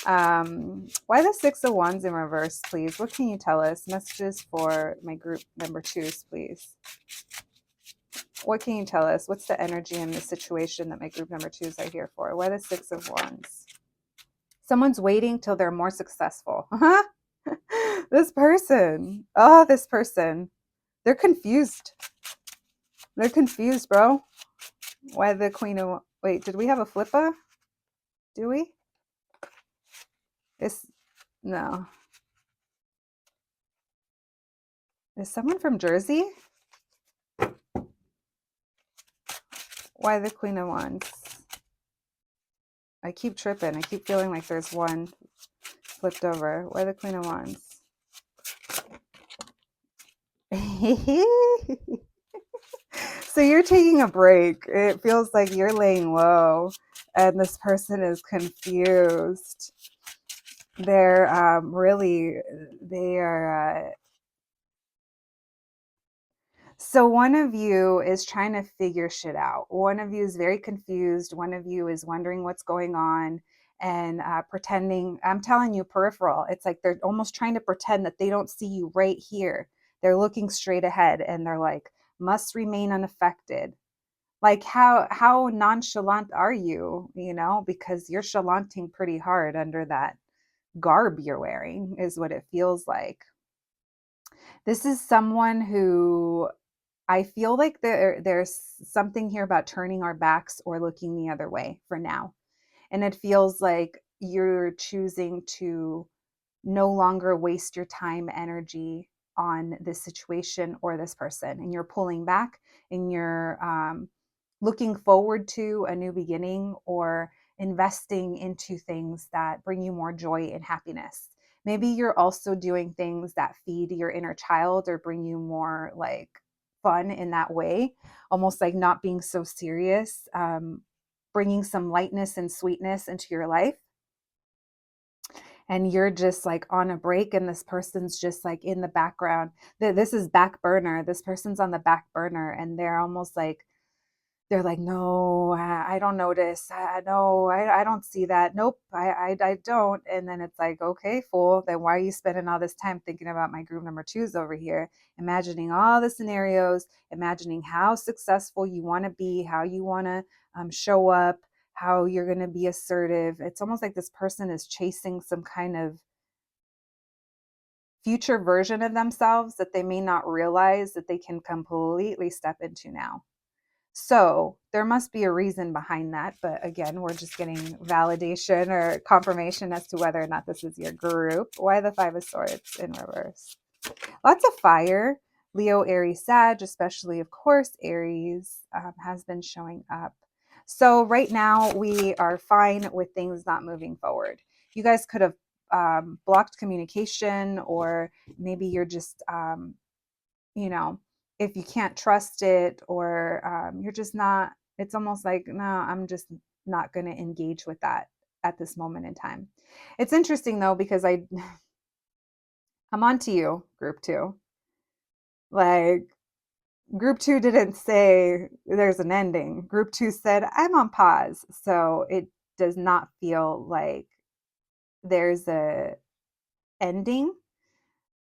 Why the Six of Wands in reverse, please? What can you tell us? Messages for my group number twos, please. What can you tell us? What's the energy in the situation that my group number twos are here for? Why the Six of Wands? Someone's waiting till they're more successful. This person. Oh, this person. They're confused. They're confused, bro. Why the Queen of... Wait, did we have a flipper? Do we? No. Is someone from Jersey? Why the Queen of Wands? I keep tripping. I keep feeling like there's one flipped over. Why the Queen of Wands? So you're taking a break. It feels like you're laying low and this person is confused. They're they are... So one of you is trying to figure shit out. One of you is very confused. One of you is wondering what's going on and pretending. I'm telling you, peripheral. It's like they're almost trying to pretend that they don't see you right here. They're looking straight ahead and they're like, must remain unaffected. Like how nonchalant are you? You know, because you're chalanting pretty hard under that garb you're wearing is what it feels like. This is someone who... I feel like there's something here about turning our backs or looking the other way for now. And it feels like you're choosing to no longer waste your time, energy on this situation or this person. And you're pulling back and you're looking forward to a new beginning or investing into things that bring you more joy and happiness. Maybe you're also doing things that feed your inner child or bring you more like fun in that way, almost like not being so serious, bringing some lightness and sweetness into your life. And you're just like on a break and this person's just like in the background. This is back burner. This person's on the back burner and they're almost like, they're like, no, I don't notice. No, I don't see that. Nope, I don't. And then it's like, okay, fool. Then why are you spending all this time thinking about my group number twos over here? Imagining all the scenarios, imagining how successful you want to be, how you want to show up, how you're going to be assertive. It's almost like this person is chasing some kind of future version of themselves that they may not realize that they can completely step into now. So there must be a reason behind that. But again, we're just getting validation or confirmation as to whether or not this is your group. Why the Five of Swords in reverse? Lots of fire. Leo, Aries, Sag, especially, of course, Aries has been showing up. So right now we are fine with things not moving forward. You guys could have blocked communication, or maybe you're just, you know, if you can't trust it, or you're just not, it's almost like, no, I'm just not going to engage with that at this moment in time. It's interesting though, because I'm on to you, group two. Like, group two didn't say there's an ending. Group two said, I'm on pause. So it does not feel like there's a ending.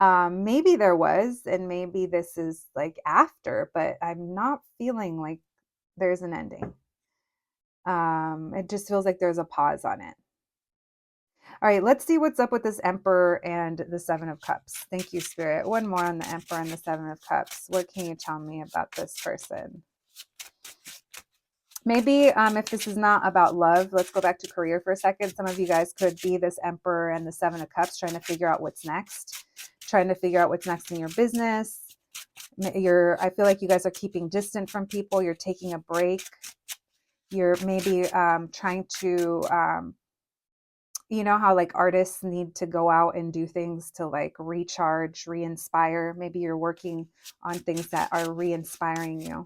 Maybe there was, and maybe this is like after, but I'm not feeling like there's an ending. It just feels like there's a pause on it. All right, let's see what's up with this Emperor and the Seven of Cups. Thank you, Spirit. One more on the Emperor and the Seven of Cups. What can you tell me about this person? Maybe if this is not about love, let's go back to career for a second. Some of you guys could be this Emperor and the Seven of Cups trying to figure out what's next, trying to figure out what's next in your business. I feel like you guys are keeping distant from people. You're taking a break. You're maybe trying to, you know how like artists need to go out and do things to like recharge, re-inspire. Maybe you're working on things that are re-inspiring you.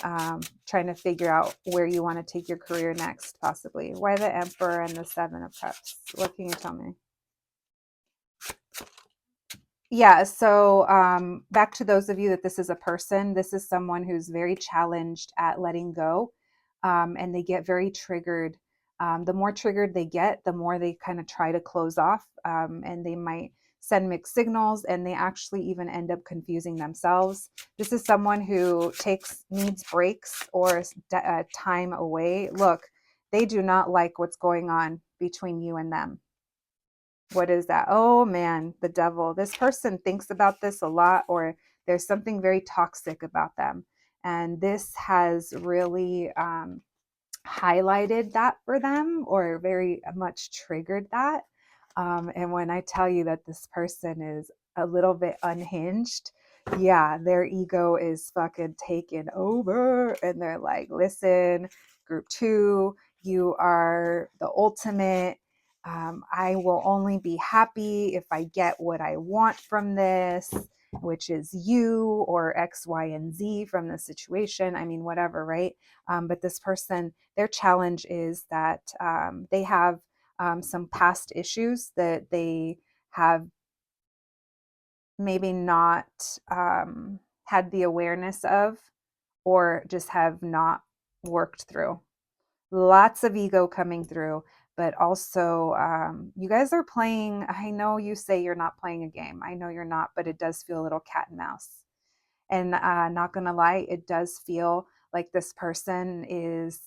Trying to figure out where you want to take your career next, possibly. Why the Emperor and the Seven of Cups? What can you tell me? Yeah, so back to those of you that this is a person, this is someone who's very challenged at letting go, and they get very triggered. The more triggered they get, the more they kind of try to close off, and they might send mixed signals, and they actually even end up confusing themselves. This is someone who needs breaks or time away. Look, they do not like what's going on between you and them. What is that? Oh man, the devil. This person thinks about this a lot, or there's something very toxic about them. And this has really highlighted that for them, or very much triggered that. And when I tell you that this person is a little bit unhinged, yeah, their ego is fucking taken over. And they're like, listen, group two, you are the ultimate. I will only be happy if I get what I want from this, which is you or X, Y, and Z from the situation. I mean, whatever, right? But this person, their challenge is that they have some past issues that they have maybe not had the awareness of, or just have not worked through. Lots of ego coming through, but also you guys are playing. I know you say you're not playing a game. I know you're not, but it does feel a little cat and mouse. And not gonna lie, it does feel like this person is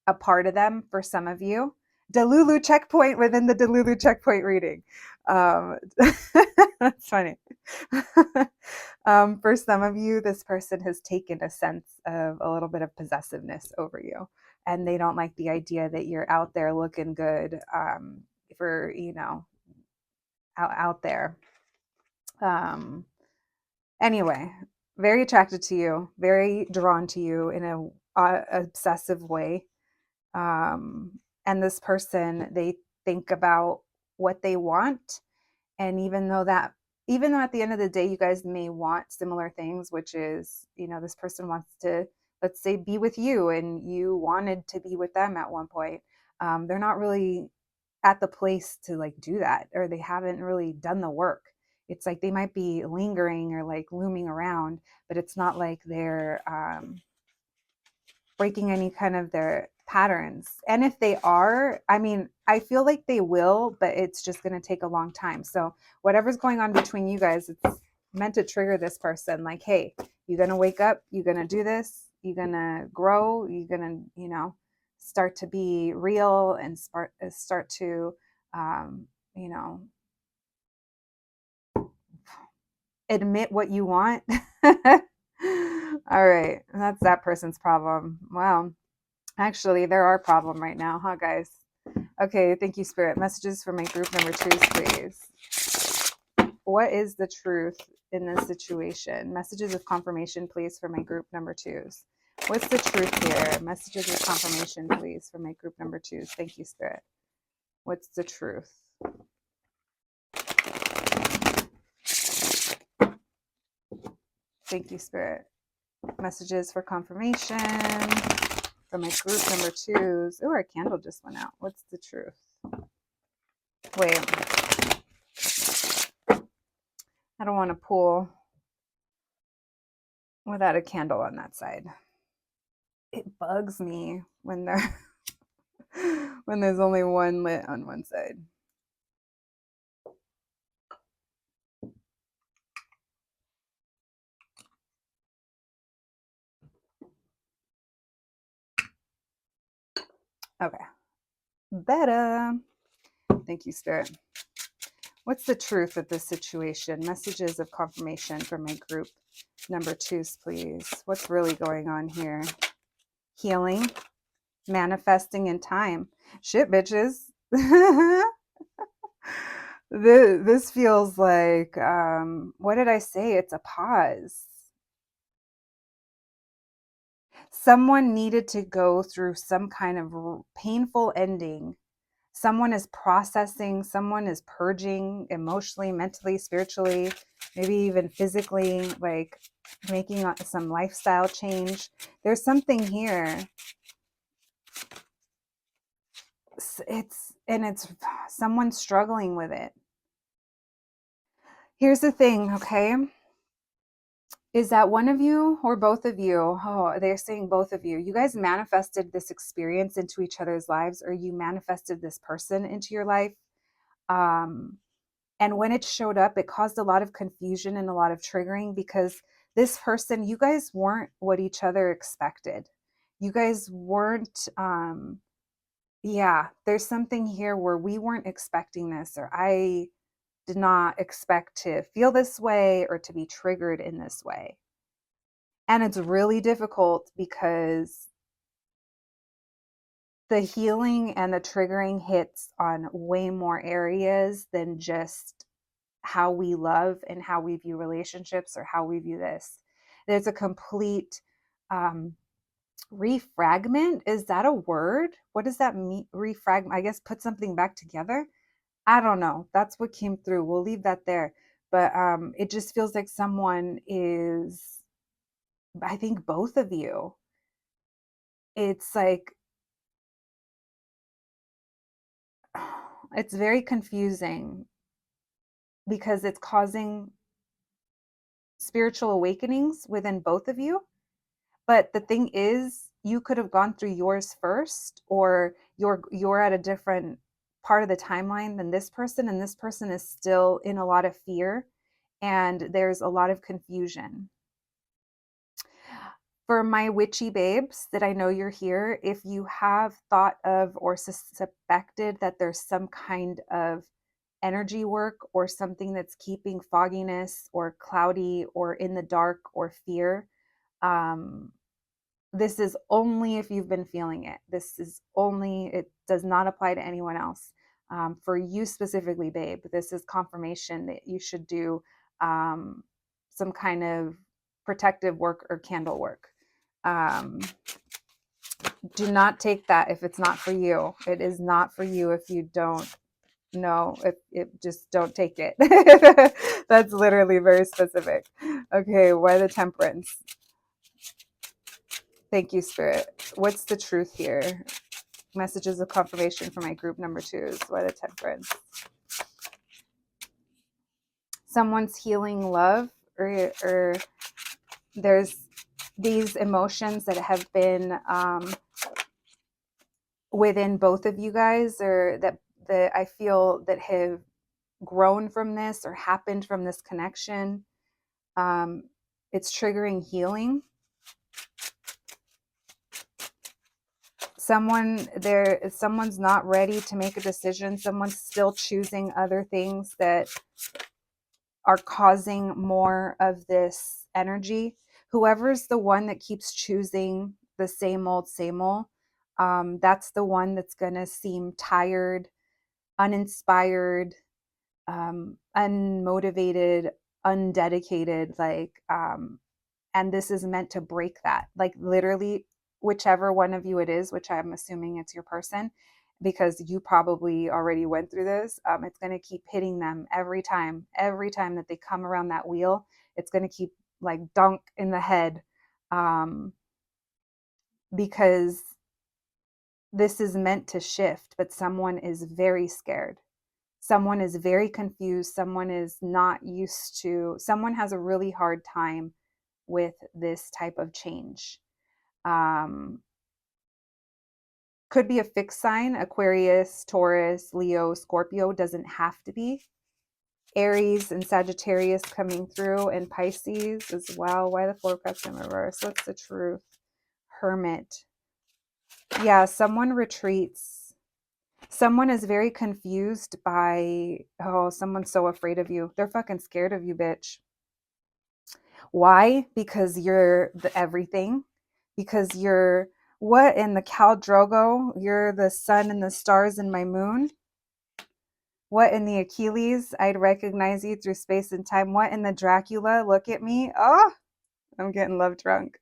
a part of them for some of you. Delulu checkpoint within the Delulu checkpoint reading. That's funny. For some of you, this person has taken a sense of a little bit of possessiveness over you, and they don't like the idea that you're out there looking good, for, out there. Anyway, very attracted to you, very drawn to you in a obsessive way. And this person, they think about what they want, and even though at the end of the day you guys may want similar things, which is, this person wants to, let's say, be with you, and you wanted to be with them at one point. They're not really at the place to like do that, or they haven't really done the work. It's like they might be lingering or like looming around, but it's not like they're breaking any kind of their patterns. And if they are, I mean, I feel like they will, but it's just going to take a long time. So whatever's going on between you guys, it's meant to trigger this person. Like, hey, you're going to wake up, you're going to do this, you're going to grow, you're going to, start to be real, and start to, um, you know, admit what you want. All right. That's that person's problem. Wow. Actually, they're our problem right now, huh, guys? Okay, thank you, Spirit. Messages for my group number twos, please. What is the truth in this situation? Messages of confirmation, please, for my group number twos. What's the truth here? Messages of confirmation, please, for my group number twos. Thank you, Spirit. What's the truth? Thank you, Spirit. Messages for confirmation for my group number twos. Oh, our candle just went out. What's the truth? Wait. I don't want to pull without a candle on that side. It bugs me when when there's only one lit on one side. Okay. Better. Thank you, Spirit. What's the truth of this situation? Messages of confirmation for my group number twos, please. What's really going on here? Healing, manifesting in time. Shit, bitches. This feels like, what did I say? It's a pause. Someone needed to go through some kind of painful ending. Someone is processing, someone is purging emotionally, mentally, spiritually, maybe even physically, like making some lifestyle change. There's something here. It's someone struggling with it. Here's the thing, okay? Is that one of you or both of you? Oh, they're saying both of you. You guys manifested this experience into each other's lives, or you manifested this person into your life. Um, and when it showed up, it caused a lot of confusion and a lot of triggering because this person, you guys weren't what each other expected. You guys weren't, yeah, there's something here where we weren't expecting this, or I did not expect to feel this way or to be triggered in this way. And it's really difficult because the healing and the triggering hits on way more areas than just how we love and how we view relationships or how we view this. There's a complete um, refragment. Is that a word? What does that mean? Refragment, I guess put something back together. I don't know. That's what came through. We'll leave that there. But it just feels like someone is, I think both of you. It's like, it's very confusing because it's causing spiritual awakenings within both of you. But the thing is, you could have gone through yours first, or you're at a different part of the timeline than this person, and this person is still in a lot of fear and there's a lot of confusion. For my witchy babes that I know you're here, if you have thought of or suspected that there's some kind of energy work or something that's keeping fogginess or cloudy or in the dark or fear, um, this is only if you've been feeling it. This is only, it does not apply to anyone else. For you specifically, babe, this is confirmation that you should do some kind of protective work or candle work. Um, do not take that if it's not for you. It is not for you if you don't know. If it just don't take it. That's literally very specific. Okay, why the temperance? Thank you, Spirit. What's the truth here? Messages of confirmation for my group number 2s. Why the temperance? Someone's healing love, or there's these emotions that have been within both of you guys, or that I feel that have grown from this or happened from this connection. It's triggering healing. Someone's not ready to make a decision. Someone's still choosing other things that are causing more of this energy. Whoever's the one that keeps choosing the same old, that's the one that's going to seem tired, uninspired, unmotivated, undedicated, and this is meant to break that. Like literally, whichever one of you it is, which I'm assuming it's your person, because you probably already went through this, it's going to keep hitting them every time that they come around that wheel. It's going to keep like dunk in the head, because this is meant to shift, but someone is very scared. Someone is very confused. Someone is not used to, someone has a really hard time with this type of change. Could be a fixed sign: Aquarius, Taurus, Leo, Scorpio, doesn't have to be. Aries and Sagittarius coming through, and Pisces as well. Why the 4 of Cups in reverse? What's the truth? Hermit. Yeah, someone retreats. Someone is very confused by, oh, someone's so afraid of you. They're fucking scared of you, bitch. Why? Because you're the everything. Because you're what in the Khal Drogo? You're the sun and the stars and my moon. What in the Achilles? I'd recognize you through space and time. What in the Dracula? Look at me. Oh, I'm getting love drunk.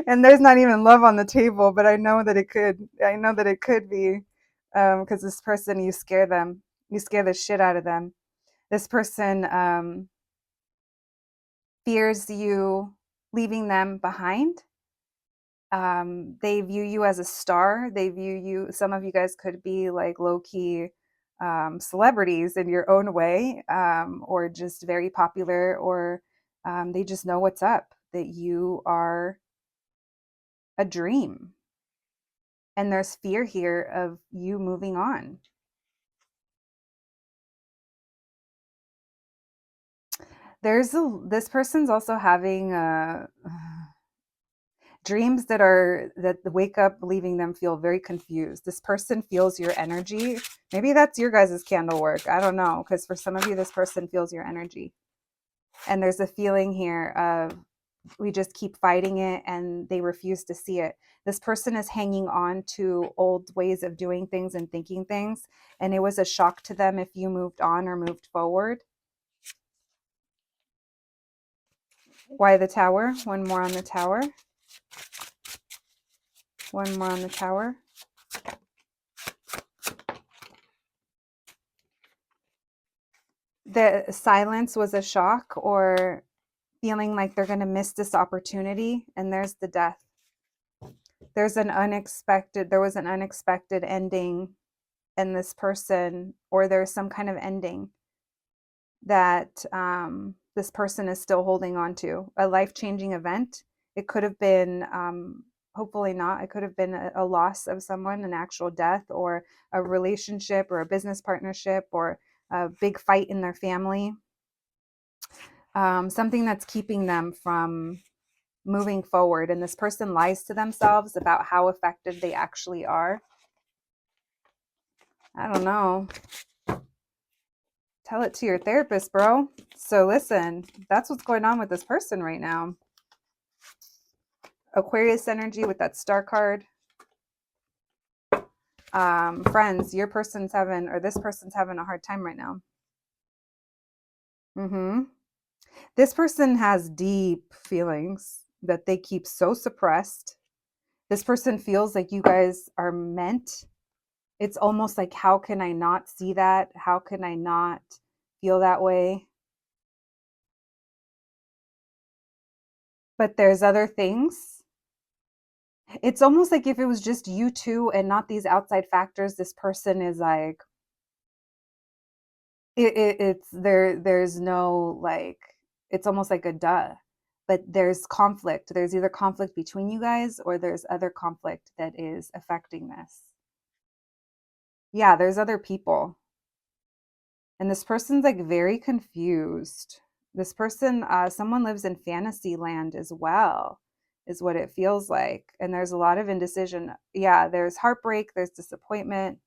And there's not even love on the table, but I know that it could. I know that it could be, because this person, you scare them. You scare the shit out of them. This person fears you leaving them behind. They view you as a star. They view you, some of you guys could be like low key celebrities in your own way, or just very popular, or they just know what's up, that you are a dream. And there's fear here of you moving on. This person's also having dreams that wake up leaving them feel very confused. This person feels your energy. Maybe that's your guys' candle work. I don't know. Because for some of you, this person feels your energy. And there's a feeling here of we just keep fighting it and they refuse to see it. This person is hanging on to old ways of doing things and thinking things. And it was a shock to them if you moved on or moved forward. Why the Tower? One more on the Tower. One more on the Tower. The silence was a shock, or feeling like they're going to miss this opportunity. And there's the Death. There was an unexpected ending in this person, or there's some kind of ending that this person is still holding on to. A life-changing event. It could have been, hopefully not, it could have been a loss of someone, an actual death, or a relationship, or a business partnership, or a big fight in their family. Something that's keeping them from moving forward. And this person lies to themselves about how effective they actually are. I don't know. Tell it to your therapist, bro. So listen, that's what's going on with this person right now. Aquarius energy with that star card. Friends, your person's having, or this person's having a hard time right now. This person has deep feelings that they keep so suppressed. This person feels like you guys are meant. It's almost like, how can I not see that? How can I not feel that way? But there's other things. It's almost like if it was just you two and not these outside factors, this person is like, it's there. There's no like, it's almost like a duh. But there's conflict. There's either conflict between you guys, or there's other conflict that is affecting this. Yeah, there's other people. And this person's like very confused. This person, someone lives in fantasy land as well, is what it feels like. And there's a lot of indecision. Yeah, there's heartbreak, there's disappointment.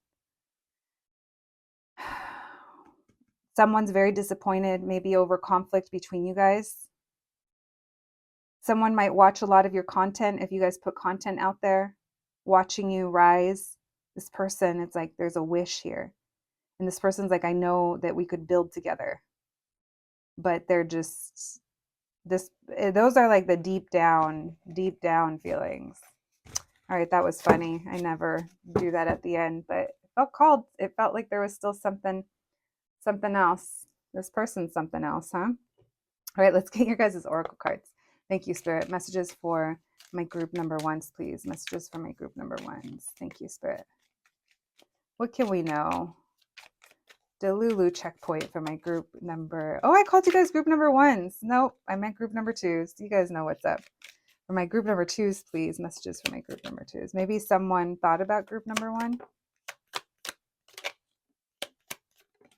Someone's very disappointed, maybe over conflict between you guys. Someone might watch a lot of your content if you guys put content out there, watching you rise. This person, it's like there's a wish here. And this person's like, I know that we could build together. But they're just those are like the deep down feelings. All right, that was funny. I never do that at the end, but it felt like there was still something else. This person's something else, huh? All right, let's get your guys' oracle cards. Thank you, Spirit. Messages for my group number ones, please. Messages for my group number ones. Thank you, Spirit. What can we know? Delulu checkpoint for my group number. Oh, I called you guys group number ones. Nope, I meant group number twos. You guys know what's up. For my group number twos, please. Messages for my group number twos. Maybe someone thought about group number one.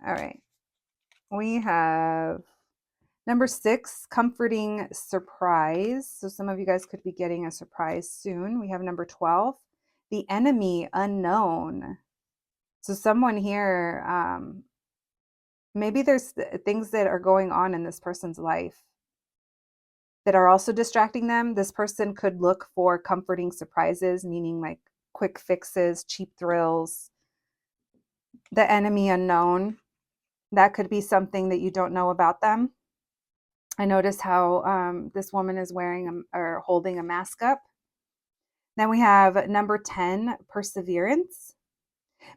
All right. We have number 6, comforting surprise. So some of you guys could be getting a surprise soon. We have number 12, the enemy unknown. So someone here, maybe there's things that are going on in this person's life that are also distracting them. This person could look for comforting surprises, meaning like quick fixes, cheap thrills. The enemy unknown, that could be something that you don't know about them. I notice how this woman is wearing or holding a mask up. Then we have number 10, perseverance.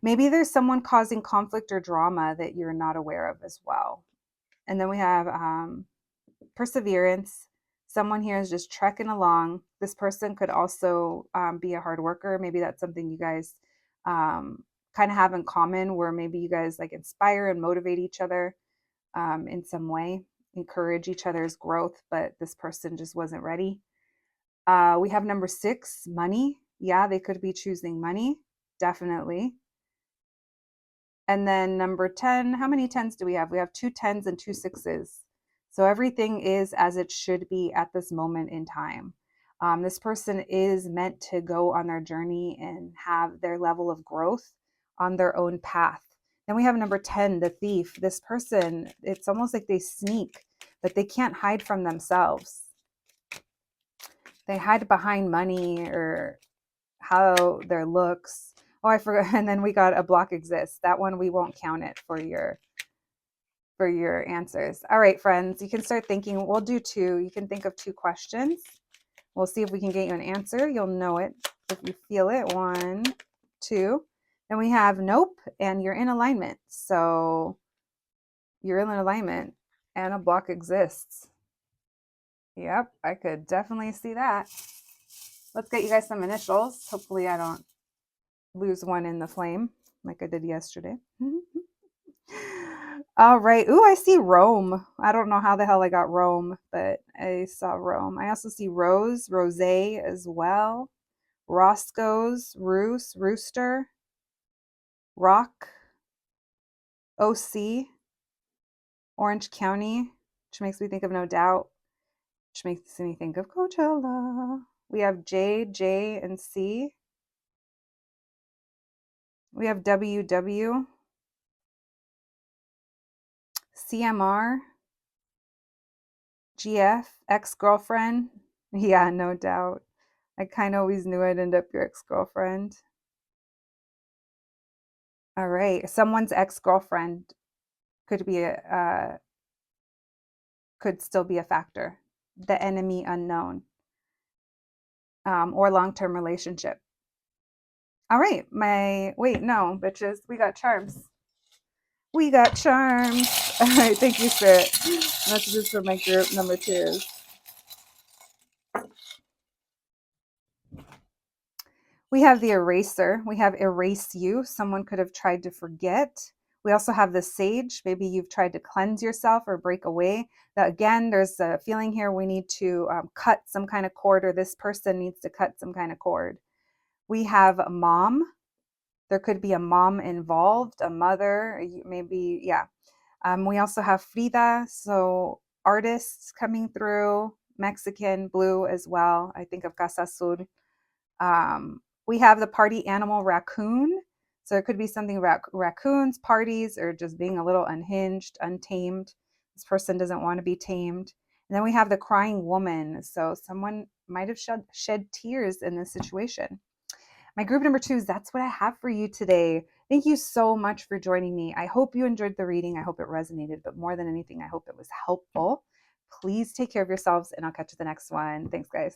Maybe there's someone causing conflict or drama that you're not aware of as well. And then we have perseverance. Someone here is just trekking along. This person could also be a hard worker. Maybe that's something you guys kind kind of have in common, where maybe you guys like inspire and motivate each other in some way, encourage each other's growth, but this person just wasn't ready. We have number 6, money. Yeah, they could be choosing money, definitely. And then number 10, how many 10s do we have? We have 2 10s and 2 6s. So everything is as it should be at this moment in time. This person is meant to go on their journey and have their level of growth on their own path. Then we have number 10, the thief. This person, it's almost like they sneak, but they can't hide from themselves. They hide behind money or how their looks. Oh, I forgot. And then we got a block exists. That one we won't count it for your answers. All right, friends, you can start thinking. We'll do 2. You can think of 2 questions. We'll see if we can get you an answer. You'll know it if you feel it. 1, 2. Then we have nope, and you're in alignment. So you're in alignment and a block exists. Yep, I could definitely see that. Let's get you guys some initials. Hopefully I don't lose one in the flame like I did yesterday. All right. Ooh, I see Rome. I don't know how the hell I got Rome, but I saw Rome. I also see Rose, Rose as well. Roscoe's, Roos, Rooster, Rock, OC, Orange County, which makes me think of No Doubt, which makes me think of Coachella. We have J, J, and C. We have WW, CMR, GF, ex-girlfriend. Yeah, No Doubt. I kind of always knew I'd end up your ex-girlfriend. All right. Someone's ex-girlfriend could be could still be a factor. The enemy unknown, or long-term relationship. All right. Wait, no, bitches. We got charms. We got charms. All right. Thank you, Spirit. Messages for my group number 2. We have the eraser. We have erase you. Someone could have tried to forget. We also have the sage. Maybe you've tried to cleanse yourself or break away. That, again, there's a feeling here we need to cut some kind of cord, or this person needs to cut some kind of cord. We have mom. There could be a mom involved, a mother, maybe, yeah. We also have Frida, so artists coming through, Mexican, blue as well. I think of Casa Azul. We have the party animal raccoon. So it could be something about raccoons, parties, or just being a little unhinged, untamed. This person doesn't want to be tamed. And then we have the crying woman. So someone might have shed tears in this situation. My group number 2 is that's what I have for you today. Thank you so much for joining me. I hope you enjoyed the reading. I hope it resonated, but more than anything, I hope it was helpful. Please take care of yourselves, and I'll catch you the next one. Thanks, guys.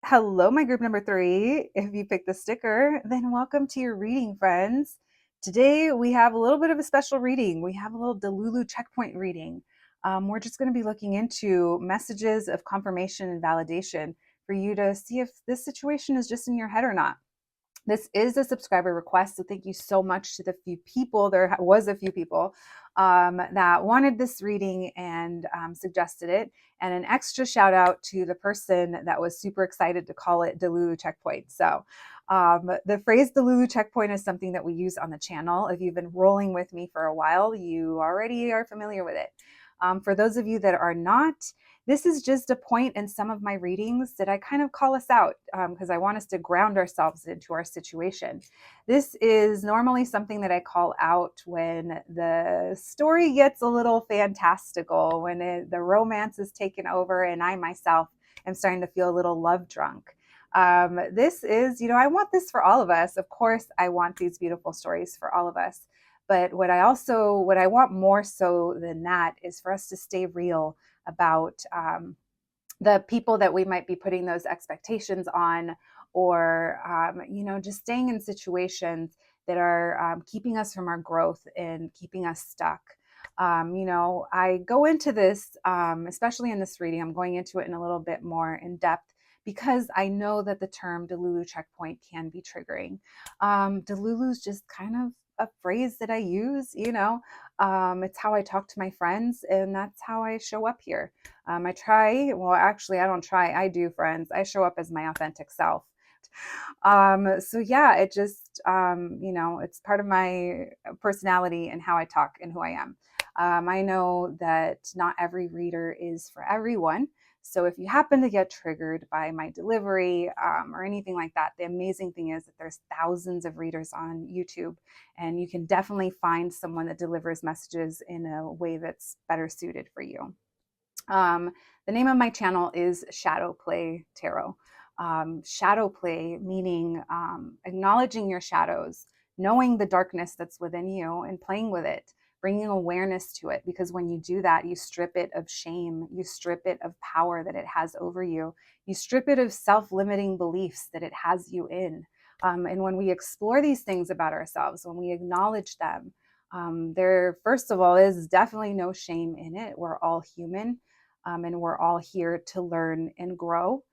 Hello, my group number 3. If you picked the sticker, then welcome to your reading, friends. Today, we have a little bit of a special reading. We have a little Delulu checkpoint reading. We're just going to be looking into messages of confirmation and validation for you to see if this situation is just in your head or not. This is a subscriber request, so thank you so much to the few people. There was a few people that wanted this reading and suggested it. And an extra shout out to the person that was super excited to call it Delulu Checkpoint. So the phrase Delulu Checkpoint is something that we use on the channel. If you've been rolling with me for a while, you already are familiar with it. For those of you that are not, this is just a point in some of my readings that I kind of call us out because I want us to ground ourselves into our situation. This is normally something that I call out when the story gets a little fantastical, when the romance is taken over and I myself am starting to feel a little love drunk. This is, I want this for all of us. Of course, I want these beautiful stories for all of us. But what I want more so than that is for us to stay real about the people that we might be putting those expectations on, or just staying in situations that are keeping us from our growth and keeping us stuck. I go into this, especially in this reading, I'm going into it in a little bit more in depth because I know that the term Delulu checkpoint can be triggering. Delulu is just kind of a phrase that I use, it's how I talk to my friends, and that's how I show up here. I try, well, actually, I don't try, I do, friends. I show up as my authentic self. So yeah, it just, it's part of my personality and how I talk and who I am. I know that not every reader is for everyone. So if you happen to get triggered by my delivery or anything like that, the amazing thing is that there's thousands of readers on YouTube, and you can definitely find someone that delivers messages in a way that's better suited for you. The name of my channel is Shadow Play Tarot. Shadow play meaning acknowledging your shadows, knowing the darkness that's within you and playing with it, bringing awareness to it. Because when you do that, you strip it of shame, you strip it of power that it has over you, you strip it of self-limiting beliefs that it has you in. And when we explore these things about ourselves, when we acknowledge them, there, first of all, is definitely no shame in it. We're all human, and we're all here to learn and grow.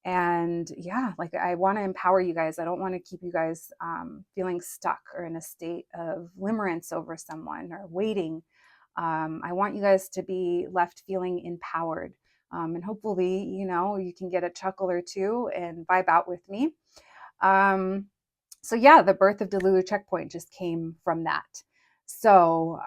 And yeah, like I want to empower you guys. I don't want to keep you guys feeling stuck or in a state of limerence over someone or waiting. I want you guys to be left feeling empowered. And hopefully, you can get a chuckle or two and vibe out with me. So yeah, the birth of Delulu Checkpoint just came from that. So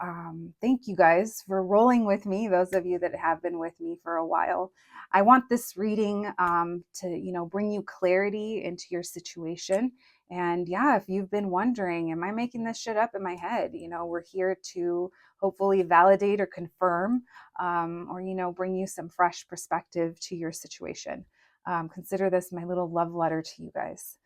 thank you guys for rolling with me, those of you that have been with me for a while. I want this reading to, bring you clarity into your situation. And yeah, if you've been wondering, am I making this shit up in my head? We're here to hopefully validate or confirm, or, bring you some fresh perspective to your situation. Consider this my little love letter to you guys.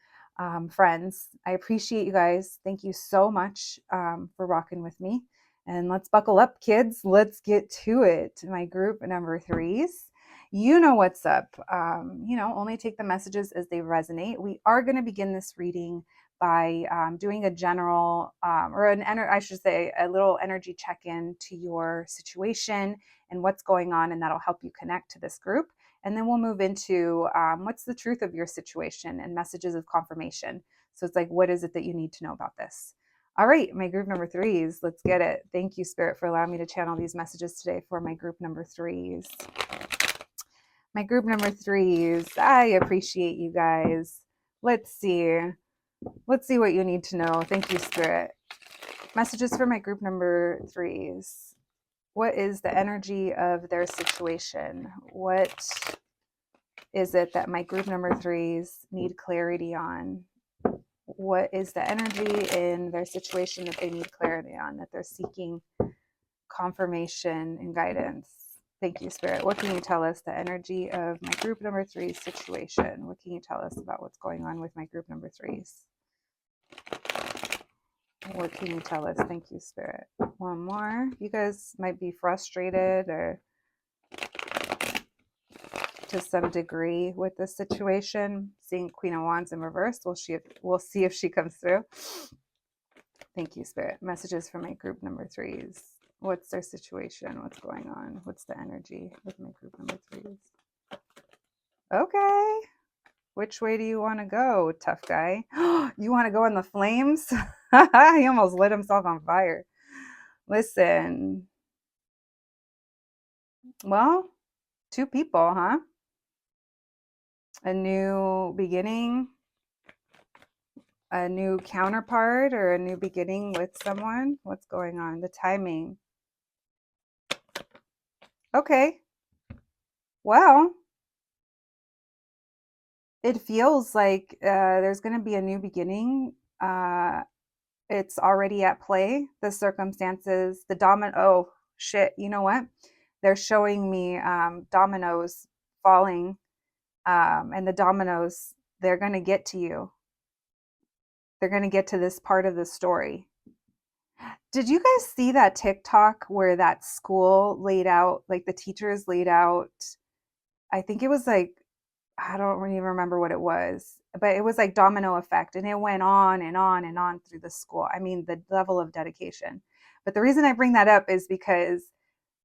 Friends, I appreciate you guys. Thank you so much for rocking with me. And let's buckle up, kids. Let's get to it. My group number threes. You know what's up. Only take the messages as they resonate. We are going to begin this reading by doing a general, I should say, a little energy check-in to your situation and what's going on, and that'll help you connect to this group. And then we'll move into what's the truth of your situation and messages of confirmation. So it's like, what is it that you need to know about this? All right, my group number threes, let's get it. Thank you, Spirit, for allowing me to channel these messages today for my group number threes. My group number threes, I appreciate you guys. Let's see. Let's see what you need to know. Thank you, Spirit. Messages for my group number threes. What is the energy of their situation? What is it that my group number threes need clarity on? What is the energy in their situation that they need clarity on, that they're seeking confirmation and guidance? Thank you, Spirit. What can you tell us? The energy of my group number threes situation. What can you tell us about what's going on with my group number threes? What can you tell us? Thank you, Spirit. One more. You guys might be frustrated or to some degree with this situation. Seeing Queen of Wands in reverse. We'll see if she comes through. Thank you, Spirit. Messages for my group number threes. What's their situation? What's going on? What's the energy with my group number threes? Okay. Which way do you want to go, tough guy? You want to go in the flames? He almost lit himself on fire. Listen. Well, two people, huh? A new beginning, a new counterpart, or a new beginning with someone. What's going on? The timing. Okay. Well, it feels like there's going to be a new beginning. It's already at play. The circumstances, the domino. Oh, shit. You know what? They're showing me dominoes falling, and the dominoes, they're going to get to you. They're going to get to this part of the story. Did you guys see that TikTok where that school laid out, like the teachers laid out, I think it was like, I don't even remember what it was, but it was like domino effect, and it went on and on and on through the school. I mean, the level of dedication. But the reason I bring that up is because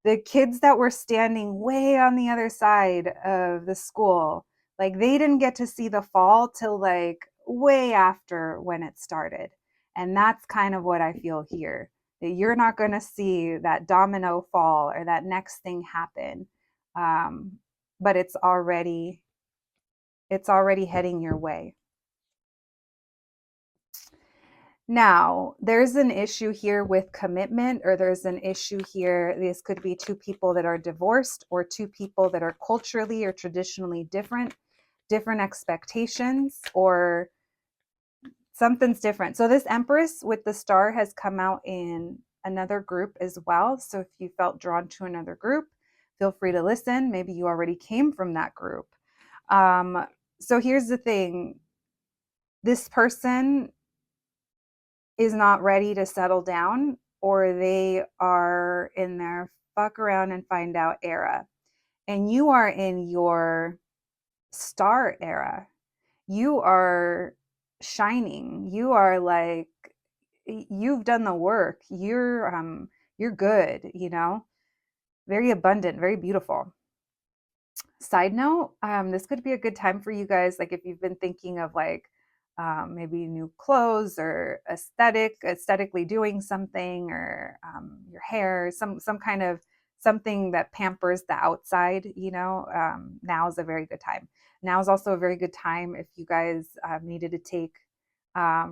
the kids that were standing way on the other side of the school, Like they didn't get to see the fall till like way after when it started. And that's kind of what I feel here. That you're not going to see that domino fall or that next thing happen. But it's already heading your way. Now, there's an issue here with commitment, or there's an issue here. This could be two people that are divorced, or two people that are culturally or traditionally different expectations, or something's different. So, this Empress with the star has come out in another group as well. So, if you felt drawn to another group, feel free to listen. Maybe you already came from that group. So, here's the thing, this person is not ready to settle down, or they are in their fuck around and find out era. And you are in your star era. You are shining. You are like, you've done the work. You're good, very abundant, very beautiful. Side note, this could be a good time for you guys, like if you've been thinking of like maybe new clothes, or aesthetically doing something, or your hair, some kind of something that pampers the outside. Now is a very good time. Now is also a very good time if you guys needed to take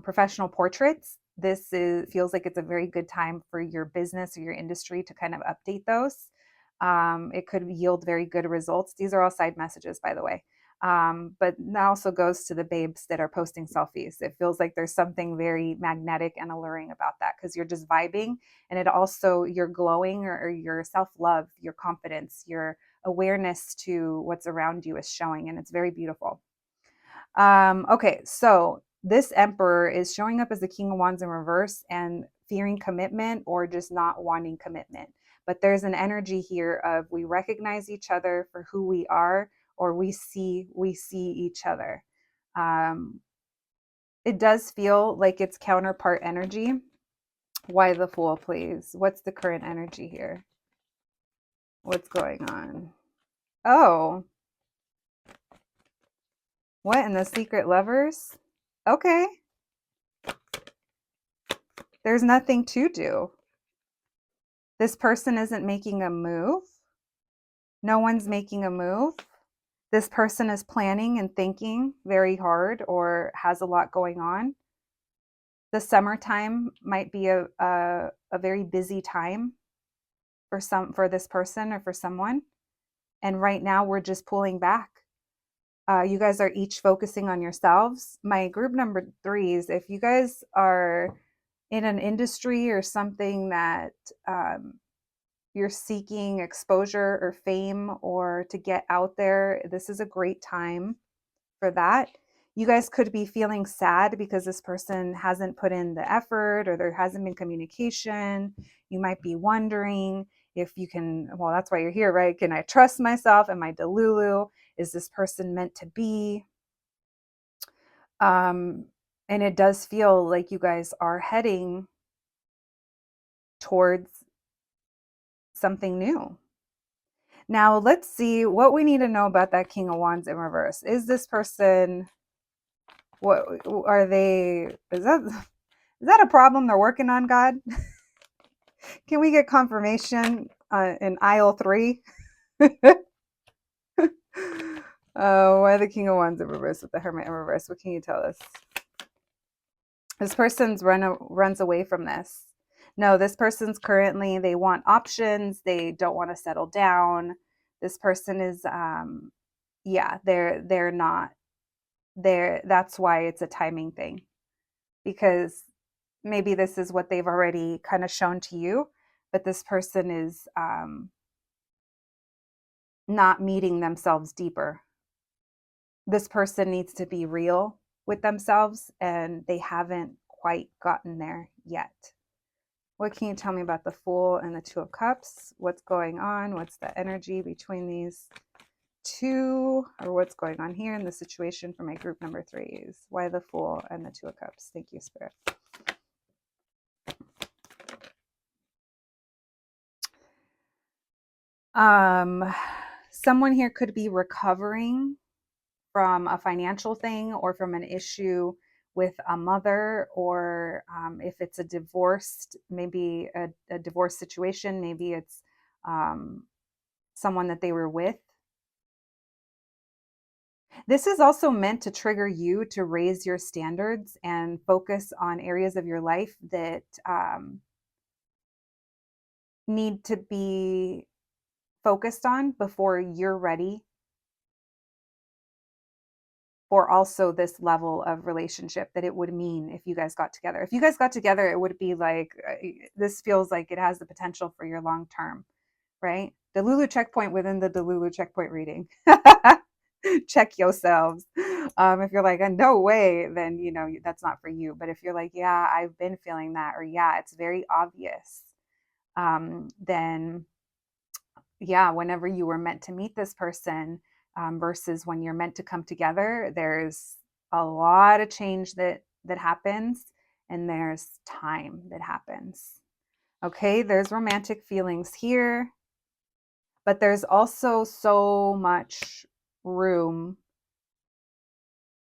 professional portraits. Feels like it's a very good time for your business or your industry to kind of update those. It could yield very good results. These are all side messages, by the way. But that also goes to the babes that are posting selfies. It feels like there's something very magnetic and alluring about that, because you're just vibing, and it also, you're glowing, or your self-love, your confidence, your awareness to what's around you is showing, and it's very beautiful. Okay, so this Emperor is showing up as the King of Wands in reverse and fearing commitment, or just not wanting commitment. But there's an energy here of, we recognize each other for who we are, or we see each other. It does feel like it's counterpart energy. Why the Fool, please? What's the current energy here? What's going on? Oh, what in the Secret Lovers? Okay. There's nothing to do. This person isn't making a move. No one's making a move. This person is planning and thinking very hard, or has a lot going on. The summertime might be a very busy time for this person or for someone. And right now we're just pulling back. You guys are each focusing on yourselves. My group number 3s, if you guys are in an industry or something that you're seeking exposure or fame, or to get out there, this is a great time for that. You guys could be feeling sad because this person hasn't put in the effort, or there hasn't been communication. You might be wondering if you can, well, that's why you're here, right? Can I trust myself? Am I Delulu? Is this person meant to be? And it does feel like you guys are heading towards something new. Now, let's see what we need to know about that King of Wands in reverse. Is this person, what are they, is that a problem they're working on, God? Can we get confirmation in aisle 3? Why the King of Wands in reverse with the Hermit in reverse? What can you tell us? This person's runs away from this. No, this person's currently, they want options. They don't want to settle down. This person is, they're not there. That's why it's a timing thing, because maybe this is what they've already kind of shown to you, but this person is not meeting themselves deeper. This person needs to be real with themselves, and they haven't quite gotten there yet. What can you tell me about the Fool and the Two of Cups? What's going on? What's the energy between these two, or what's going on here in the situation for my group number 3s? Why the Fool and the Two of Cups? Thank you, Spirit. Someone here could be recovering from a financial thing or from an issue with a mother, or if it's a divorced, maybe a divorce situation, maybe it's um, someone that they were with. This is also meant to trigger you to raise your standards and focus on areas of your life that need to be focused on before you're ready for also this level of relationship that it would mean if you guys got together. If you guys got together, it would be like, this feels like it has the potential for your long term, right? Delulu checkpoint within the Delulu checkpoint reading. Check yourselves. If you're like, no way, then that's not for you. But if you're like, yeah, I've been feeling that, or yeah, it's very obvious, then yeah, whenever you were meant to meet this person, versus when you're meant to come together, there's a lot of change that happens, and there's time that happens. Okay, there's romantic feelings here, but there's also so much room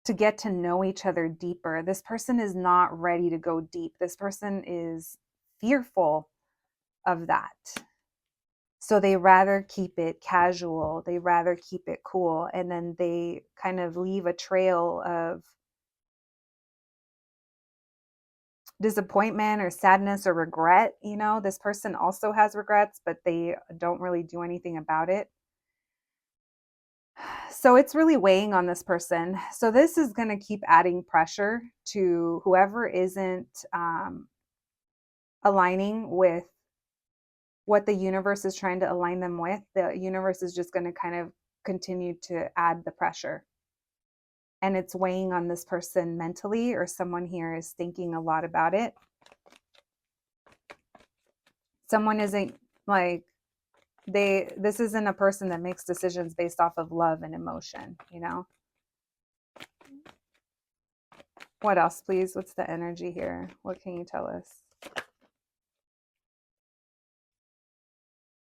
to get to know each other deeper. This person is not ready to go deep. This person is fearful of that. So they rather keep it casual, they rather keep it cool, and then they kind of leave a trail of disappointment or sadness or regret. This person also has regrets, but they don't really do anything about it. So it's really weighing on this person. So this is going to keep adding pressure to whoever isn't aligning with what the universe is trying to align them with. The universe is just going to kind of continue to add the pressure. And it's weighing on this person mentally, or someone here is thinking a lot about it. Someone isn't like, this isn't a person that makes decisions based off of love and emotion, What else, please? What's the energy here? What can you tell us?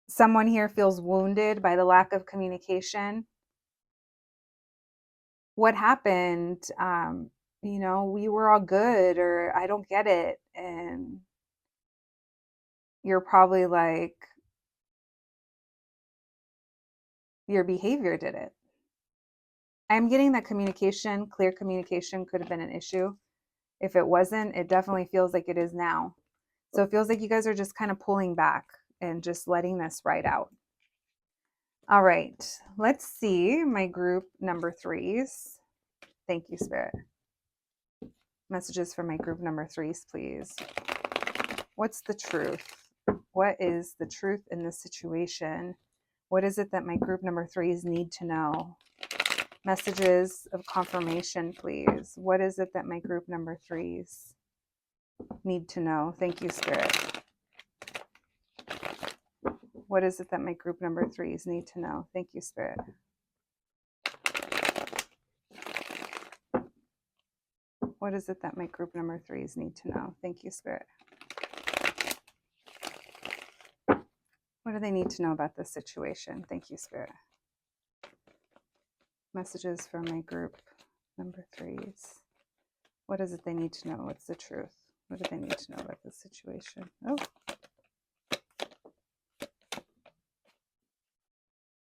Someone here feels wounded by the lack of communication. What happened? We were all good, or I don't get it. And you're probably like, your behavior did it. I'm getting that clear communication could have been an issue. If it wasn't, it definitely feels like it is now. So it feels like you guys are just kind of pulling back and just letting this ride out. All right, let's see my group number 3s. Thank you, Spirit. Messages for my group number 3s, please. What's the truth? What is the truth in this situation? What is it that my group number 3s need to know? Messages of confirmation, please. What is it that my group number 3s need to know? Thank you, Spirit. What is it that my group number 3s need to know? Thank you, Spirit. What is it that my group number 3s need to know? Thank you, Spirit. What do they need to know about this situation? Thank you, Spirit. Messages for my group number 3s. What is it they need to know? What's the truth? What do they need to know about this situation? Oh.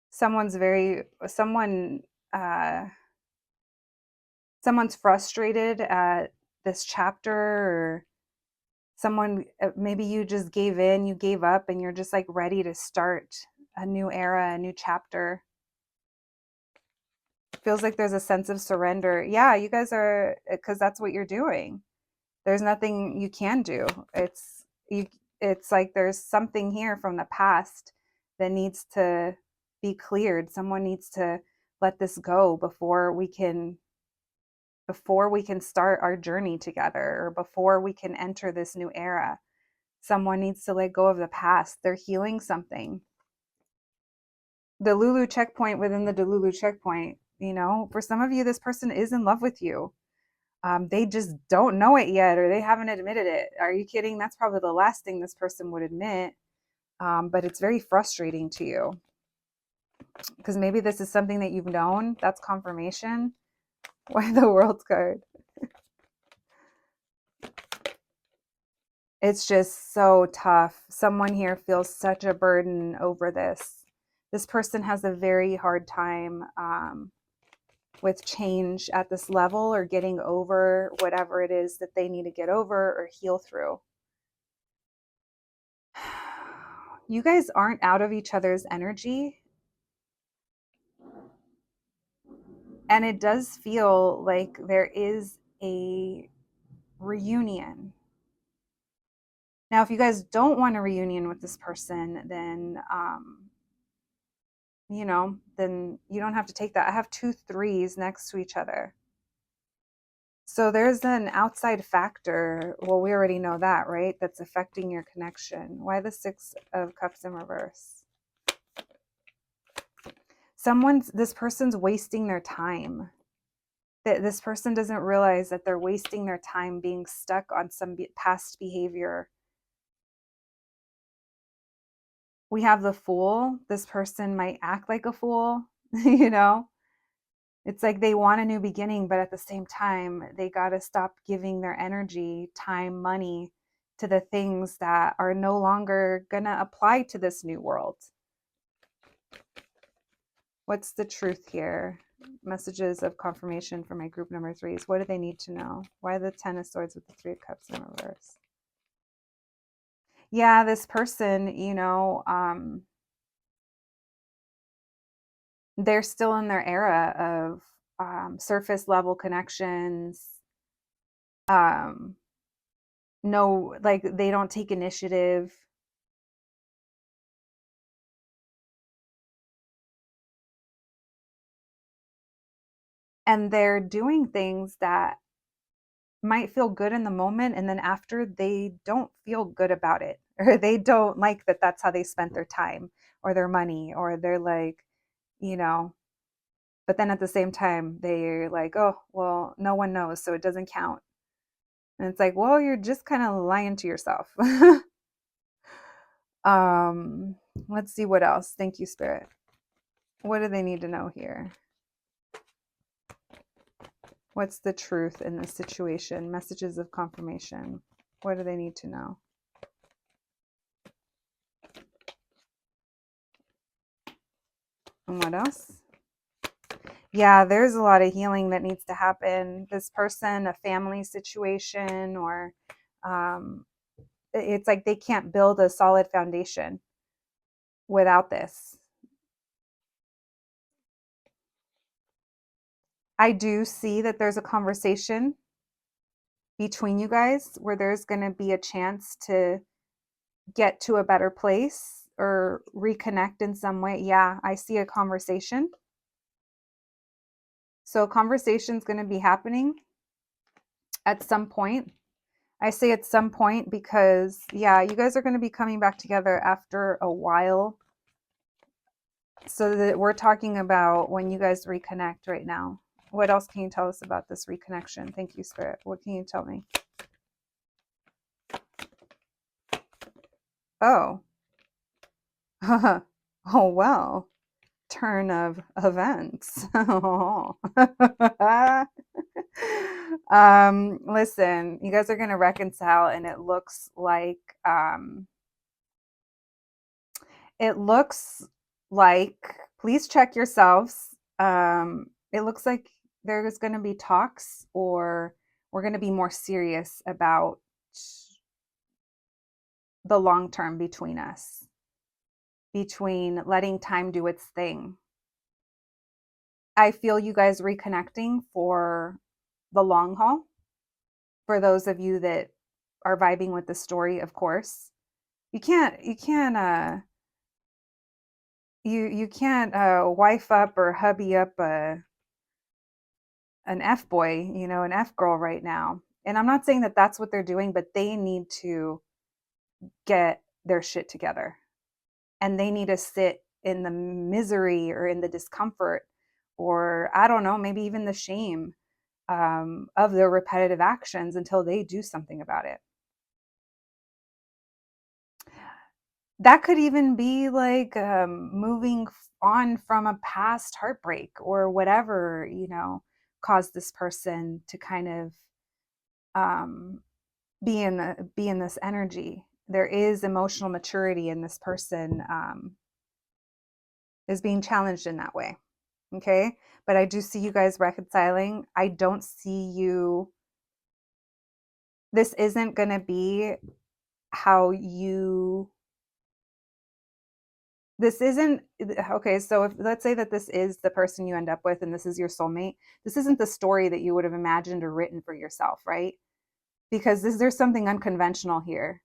Someone's frustrated at this chapter, or someone, maybe you just gave in, you gave up, and you're just like ready to start a new era, a new chapter. Feels like there's a sense of surrender. Yeah, you guys are, because that's what you're doing. There's nothing you can do. It's like there's something here from the past that needs to be cleared. Someone needs to let this go before we can start our journey together, or before we can enter this new era. Someone needs to let go of the past. They're healing something. The Lulu checkpoint within the Delulu checkpoint. For some of you, this person is in love with you. They just don't know it yet, or they haven't admitted it. Are you kidding? That's probably the last thing this person would admit. But it's very frustrating to you. Because maybe this is something that you've known. That's confirmation. Why the World card? It's just so tough. Someone here feels such a burden over this. This person has a very hard time with change at this level, or getting over whatever it is that they need to get over or heal through. You guys aren't out of each other's energy. And it does feel like there is a reunion. Now, if you guys don't want a reunion with this person, then, then you don't have to take that. I have 2 3s next to each other. So there's an outside factor. Well, we already know that, right? That's affecting your connection. Why the 6 of Cups in reverse? This person's wasting their time. This person doesn't realize that they're wasting their time being stuck on some past behavior. We have the Fool. This person might act like a fool, It's like they want a new beginning, but at the same time, they got to stop giving their energy, time, money to the things that are no longer going to apply to this new world. What's the truth here? Messages of confirmation for my group number 3s. What do they need to know? Why the 10 of Swords with the 3 of Cups in reverse? Yeah, this person, they're still in their era of surface level connections. No, like they don't take initiative. And they're doing things that might feel good in the moment, and then after they don't feel good about it, or they don't like that that's how they spent their time or their money, or they're like, but then at the same time they're like, oh well, no one knows, so it doesn't count. And it's like, well, you're just kind of lying to yourself. Let's see what else. Thank you, Spirit. What do they need to know here? What's the truth in this situation? Messages of confirmation. What do they need to know? And what else? Yeah, there's a lot of healing that needs to happen. This person, a family situation, or it's like they can't build a solid foundation without this. I do see that there's a conversation between you guys where there's going to be a chance to get to a better place or reconnect in some way. Yeah, I see a conversation. So a conversation is going to be happening at some point. I say at some point because, yeah, you guys are going to be coming back together after a while. So that we're talking about when you guys reconnect right now. What else can you tell us about this reconnection? Thank you, Spirit. What can you tell me? Oh. Oh, well. Turn of events. Listen, you guys are going to reconcile, and it looks like please check yourselves. It looks like there's going to be talks, or we're going to be more serious about the long term between us, between letting time do its thing. I feel you guys reconnecting for the long haul. For those of you that are vibing with the story, of course, you can't wife up or hubby up an F boy, an F girl right now. And I'm not saying that that's what they're doing, but they need to get their shit together, and they need to sit in the misery or in the discomfort, or I don't know, maybe even the shame of their repetitive actions until they do something about it. that could even be like moving on from a past heartbreak or whatever, caused this person to kind of um, be in this energy. There is emotional maturity, and this person is being challenged in that way. Okay. But I do see you guys reconciling. I don't see you. This isn't going to be how you. This isn't okay. So if let's say that this is the person you end up with and this is your soulmate, this isn't the story that you would have imagined or written for yourself, right? Because there's something unconventional here.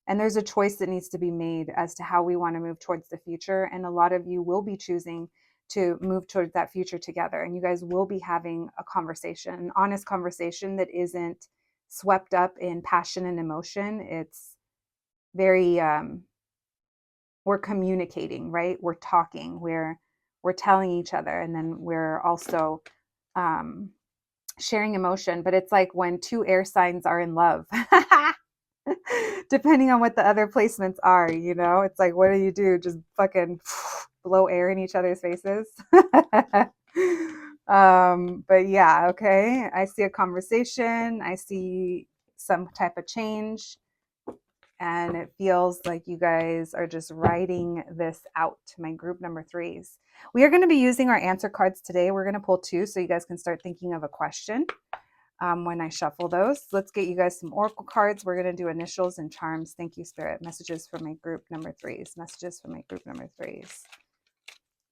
And there's a choice that needs to be made as to how we want to move towards the future. And a lot of you will be choosing to move towards that future together. And you guys will be having a conversation, an honest conversation that isn't swept up in passion and emotion. It's very, we're communicating, right? We're talking, we're telling each other, and then we're also um, sharing emotion. But it's like when two air signs are in love. Depending on what the other placements are, it's like, what do? Just fucking blow air in each other's faces. But yeah, okay. I see a conversation. I see some type of change. And it feels like you guys are just writing this out, my group number threes. We are going to be using our answer cards today. We're going to pull two so you guys can start thinking of a question. When I shuffle those. Let's get you guys some oracle cards. We're going to do initials and charms. Thank you, Spirit. Messages for my group number threes. Messages for my group number threes.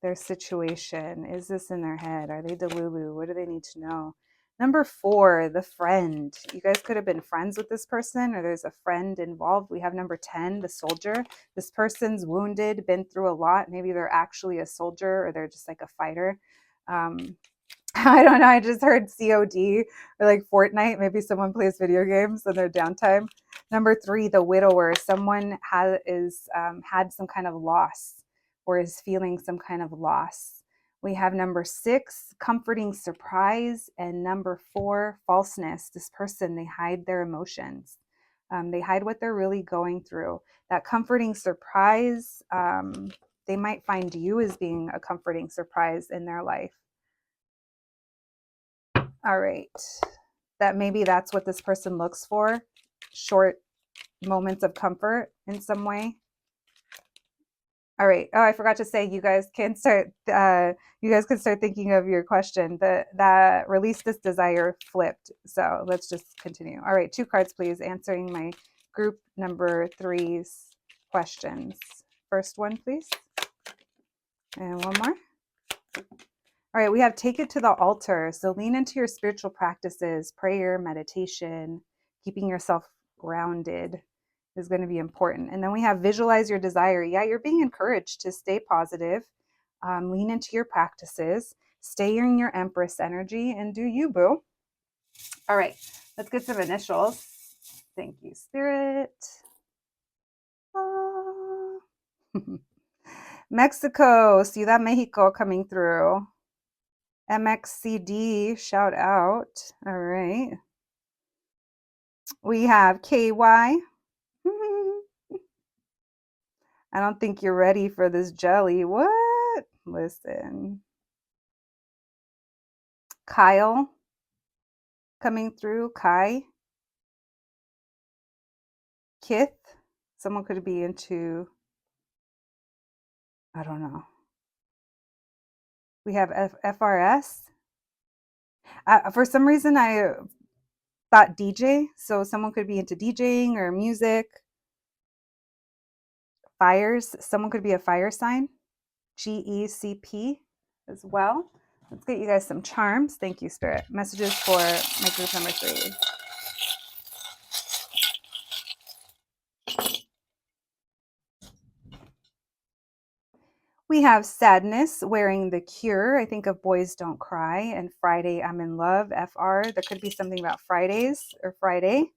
Their situation. Is this in their head? Are they Delulu? What do they need to know? Number 4, the friend. You guys could have been friends with this person, or there's a friend involved. We have number 10, the soldier. This person's wounded, been through a lot. Maybe they're actually a soldier, or they're just like a fighter. I don't know. I just heard COD or like Fortnite. Maybe someone plays video games in their downtime. Number 3, the widower. Someone had some kind of loss or is feeling some kind of loss. We have number 6, comforting surprise, and number 4, falseness. This person, they hide their emotions. They hide what they're really going through. That comforting surprise, they might find you as being a comforting surprise in their life. All right. That's what this person looks for. Short moments of comfort in some way. All right. Oh, I forgot to say, you guys can start. You guys can start thinking of your question. That release this desire flipped. So let's just continue. All right, 2 cards, please. Answering my group number 3's questions. First one, please, and one more. All right, we have take it to the altar. So lean into your spiritual practices, prayer, meditation, keeping yourself grounded is going to be important. And then we have visualize your desire. Yeah, you're being encouraged to stay positive, lean into your practices, stay in your Empress energy, and do you, boo. All right, let's get some initials. Thank you, Spirit. Mexico, Ciudad Mexico coming through. MXCD, shout out. All right. We have KY. I don't think you're ready for this jelly. What? Listen. Kyle coming through. Kai. Kith. Someone could be into, I don't know. We have FRS. For some reason, I thought DJ. So someone could be into DJing or music. Fires. Someone could be a fire sign. GECP as well. Let's get you guys some charms. Thank you, Spirit. Messages for my group number 3. We have sadness, wearing the cure. I think of boys don't cry, and Friday I'm in love, FR. There could be something about Fridays or Friday.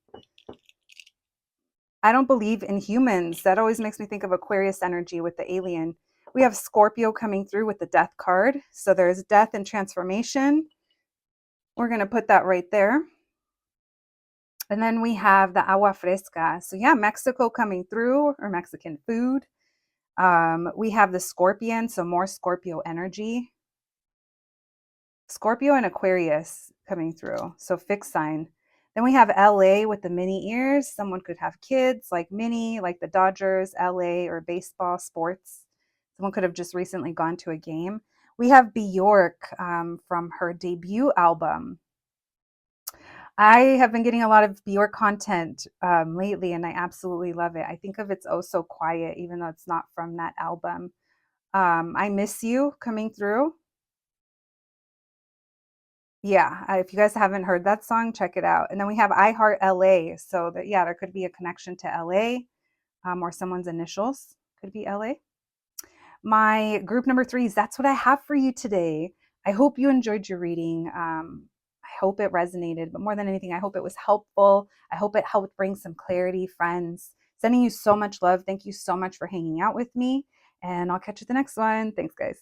I don't believe in humans. That always makes me think of Aquarius energy with the alien. We have Scorpio coming through with the death card. So there's death and transformation. We're going to put that right there. And then we have the agua fresca. So yeah, Mexico coming through, or Mexican food. We have the Scorpion, so more Scorpio energy. Scorpio and Aquarius coming through. So fixed sign. Then we have LA with the mini ears. Someone could have kids like Minnie, like the Dodgers, LA, or baseball, sports. Someone could have just recently gone to a game. We have Bjork from her debut album. I have been getting a lot of Bjork content lately, and I absolutely love it. I think of It's Oh So Quiet, even though it's not from that album. I Miss You coming through. Yeah, if you guys haven't heard that song, check it out. And then we have I Heart LA. So that yeah, there could be a connection to LA, or someone's initials could be LA. My group number three is that's what I have for you today. I hope you enjoyed your reading. I hope it resonated, but more than anything, I hope it was helpful. I hope it helped bring some clarity, friends. Sending you so much love. Thank you so much for hanging out with me, and I'll catch you at the next one. Thanks, guys.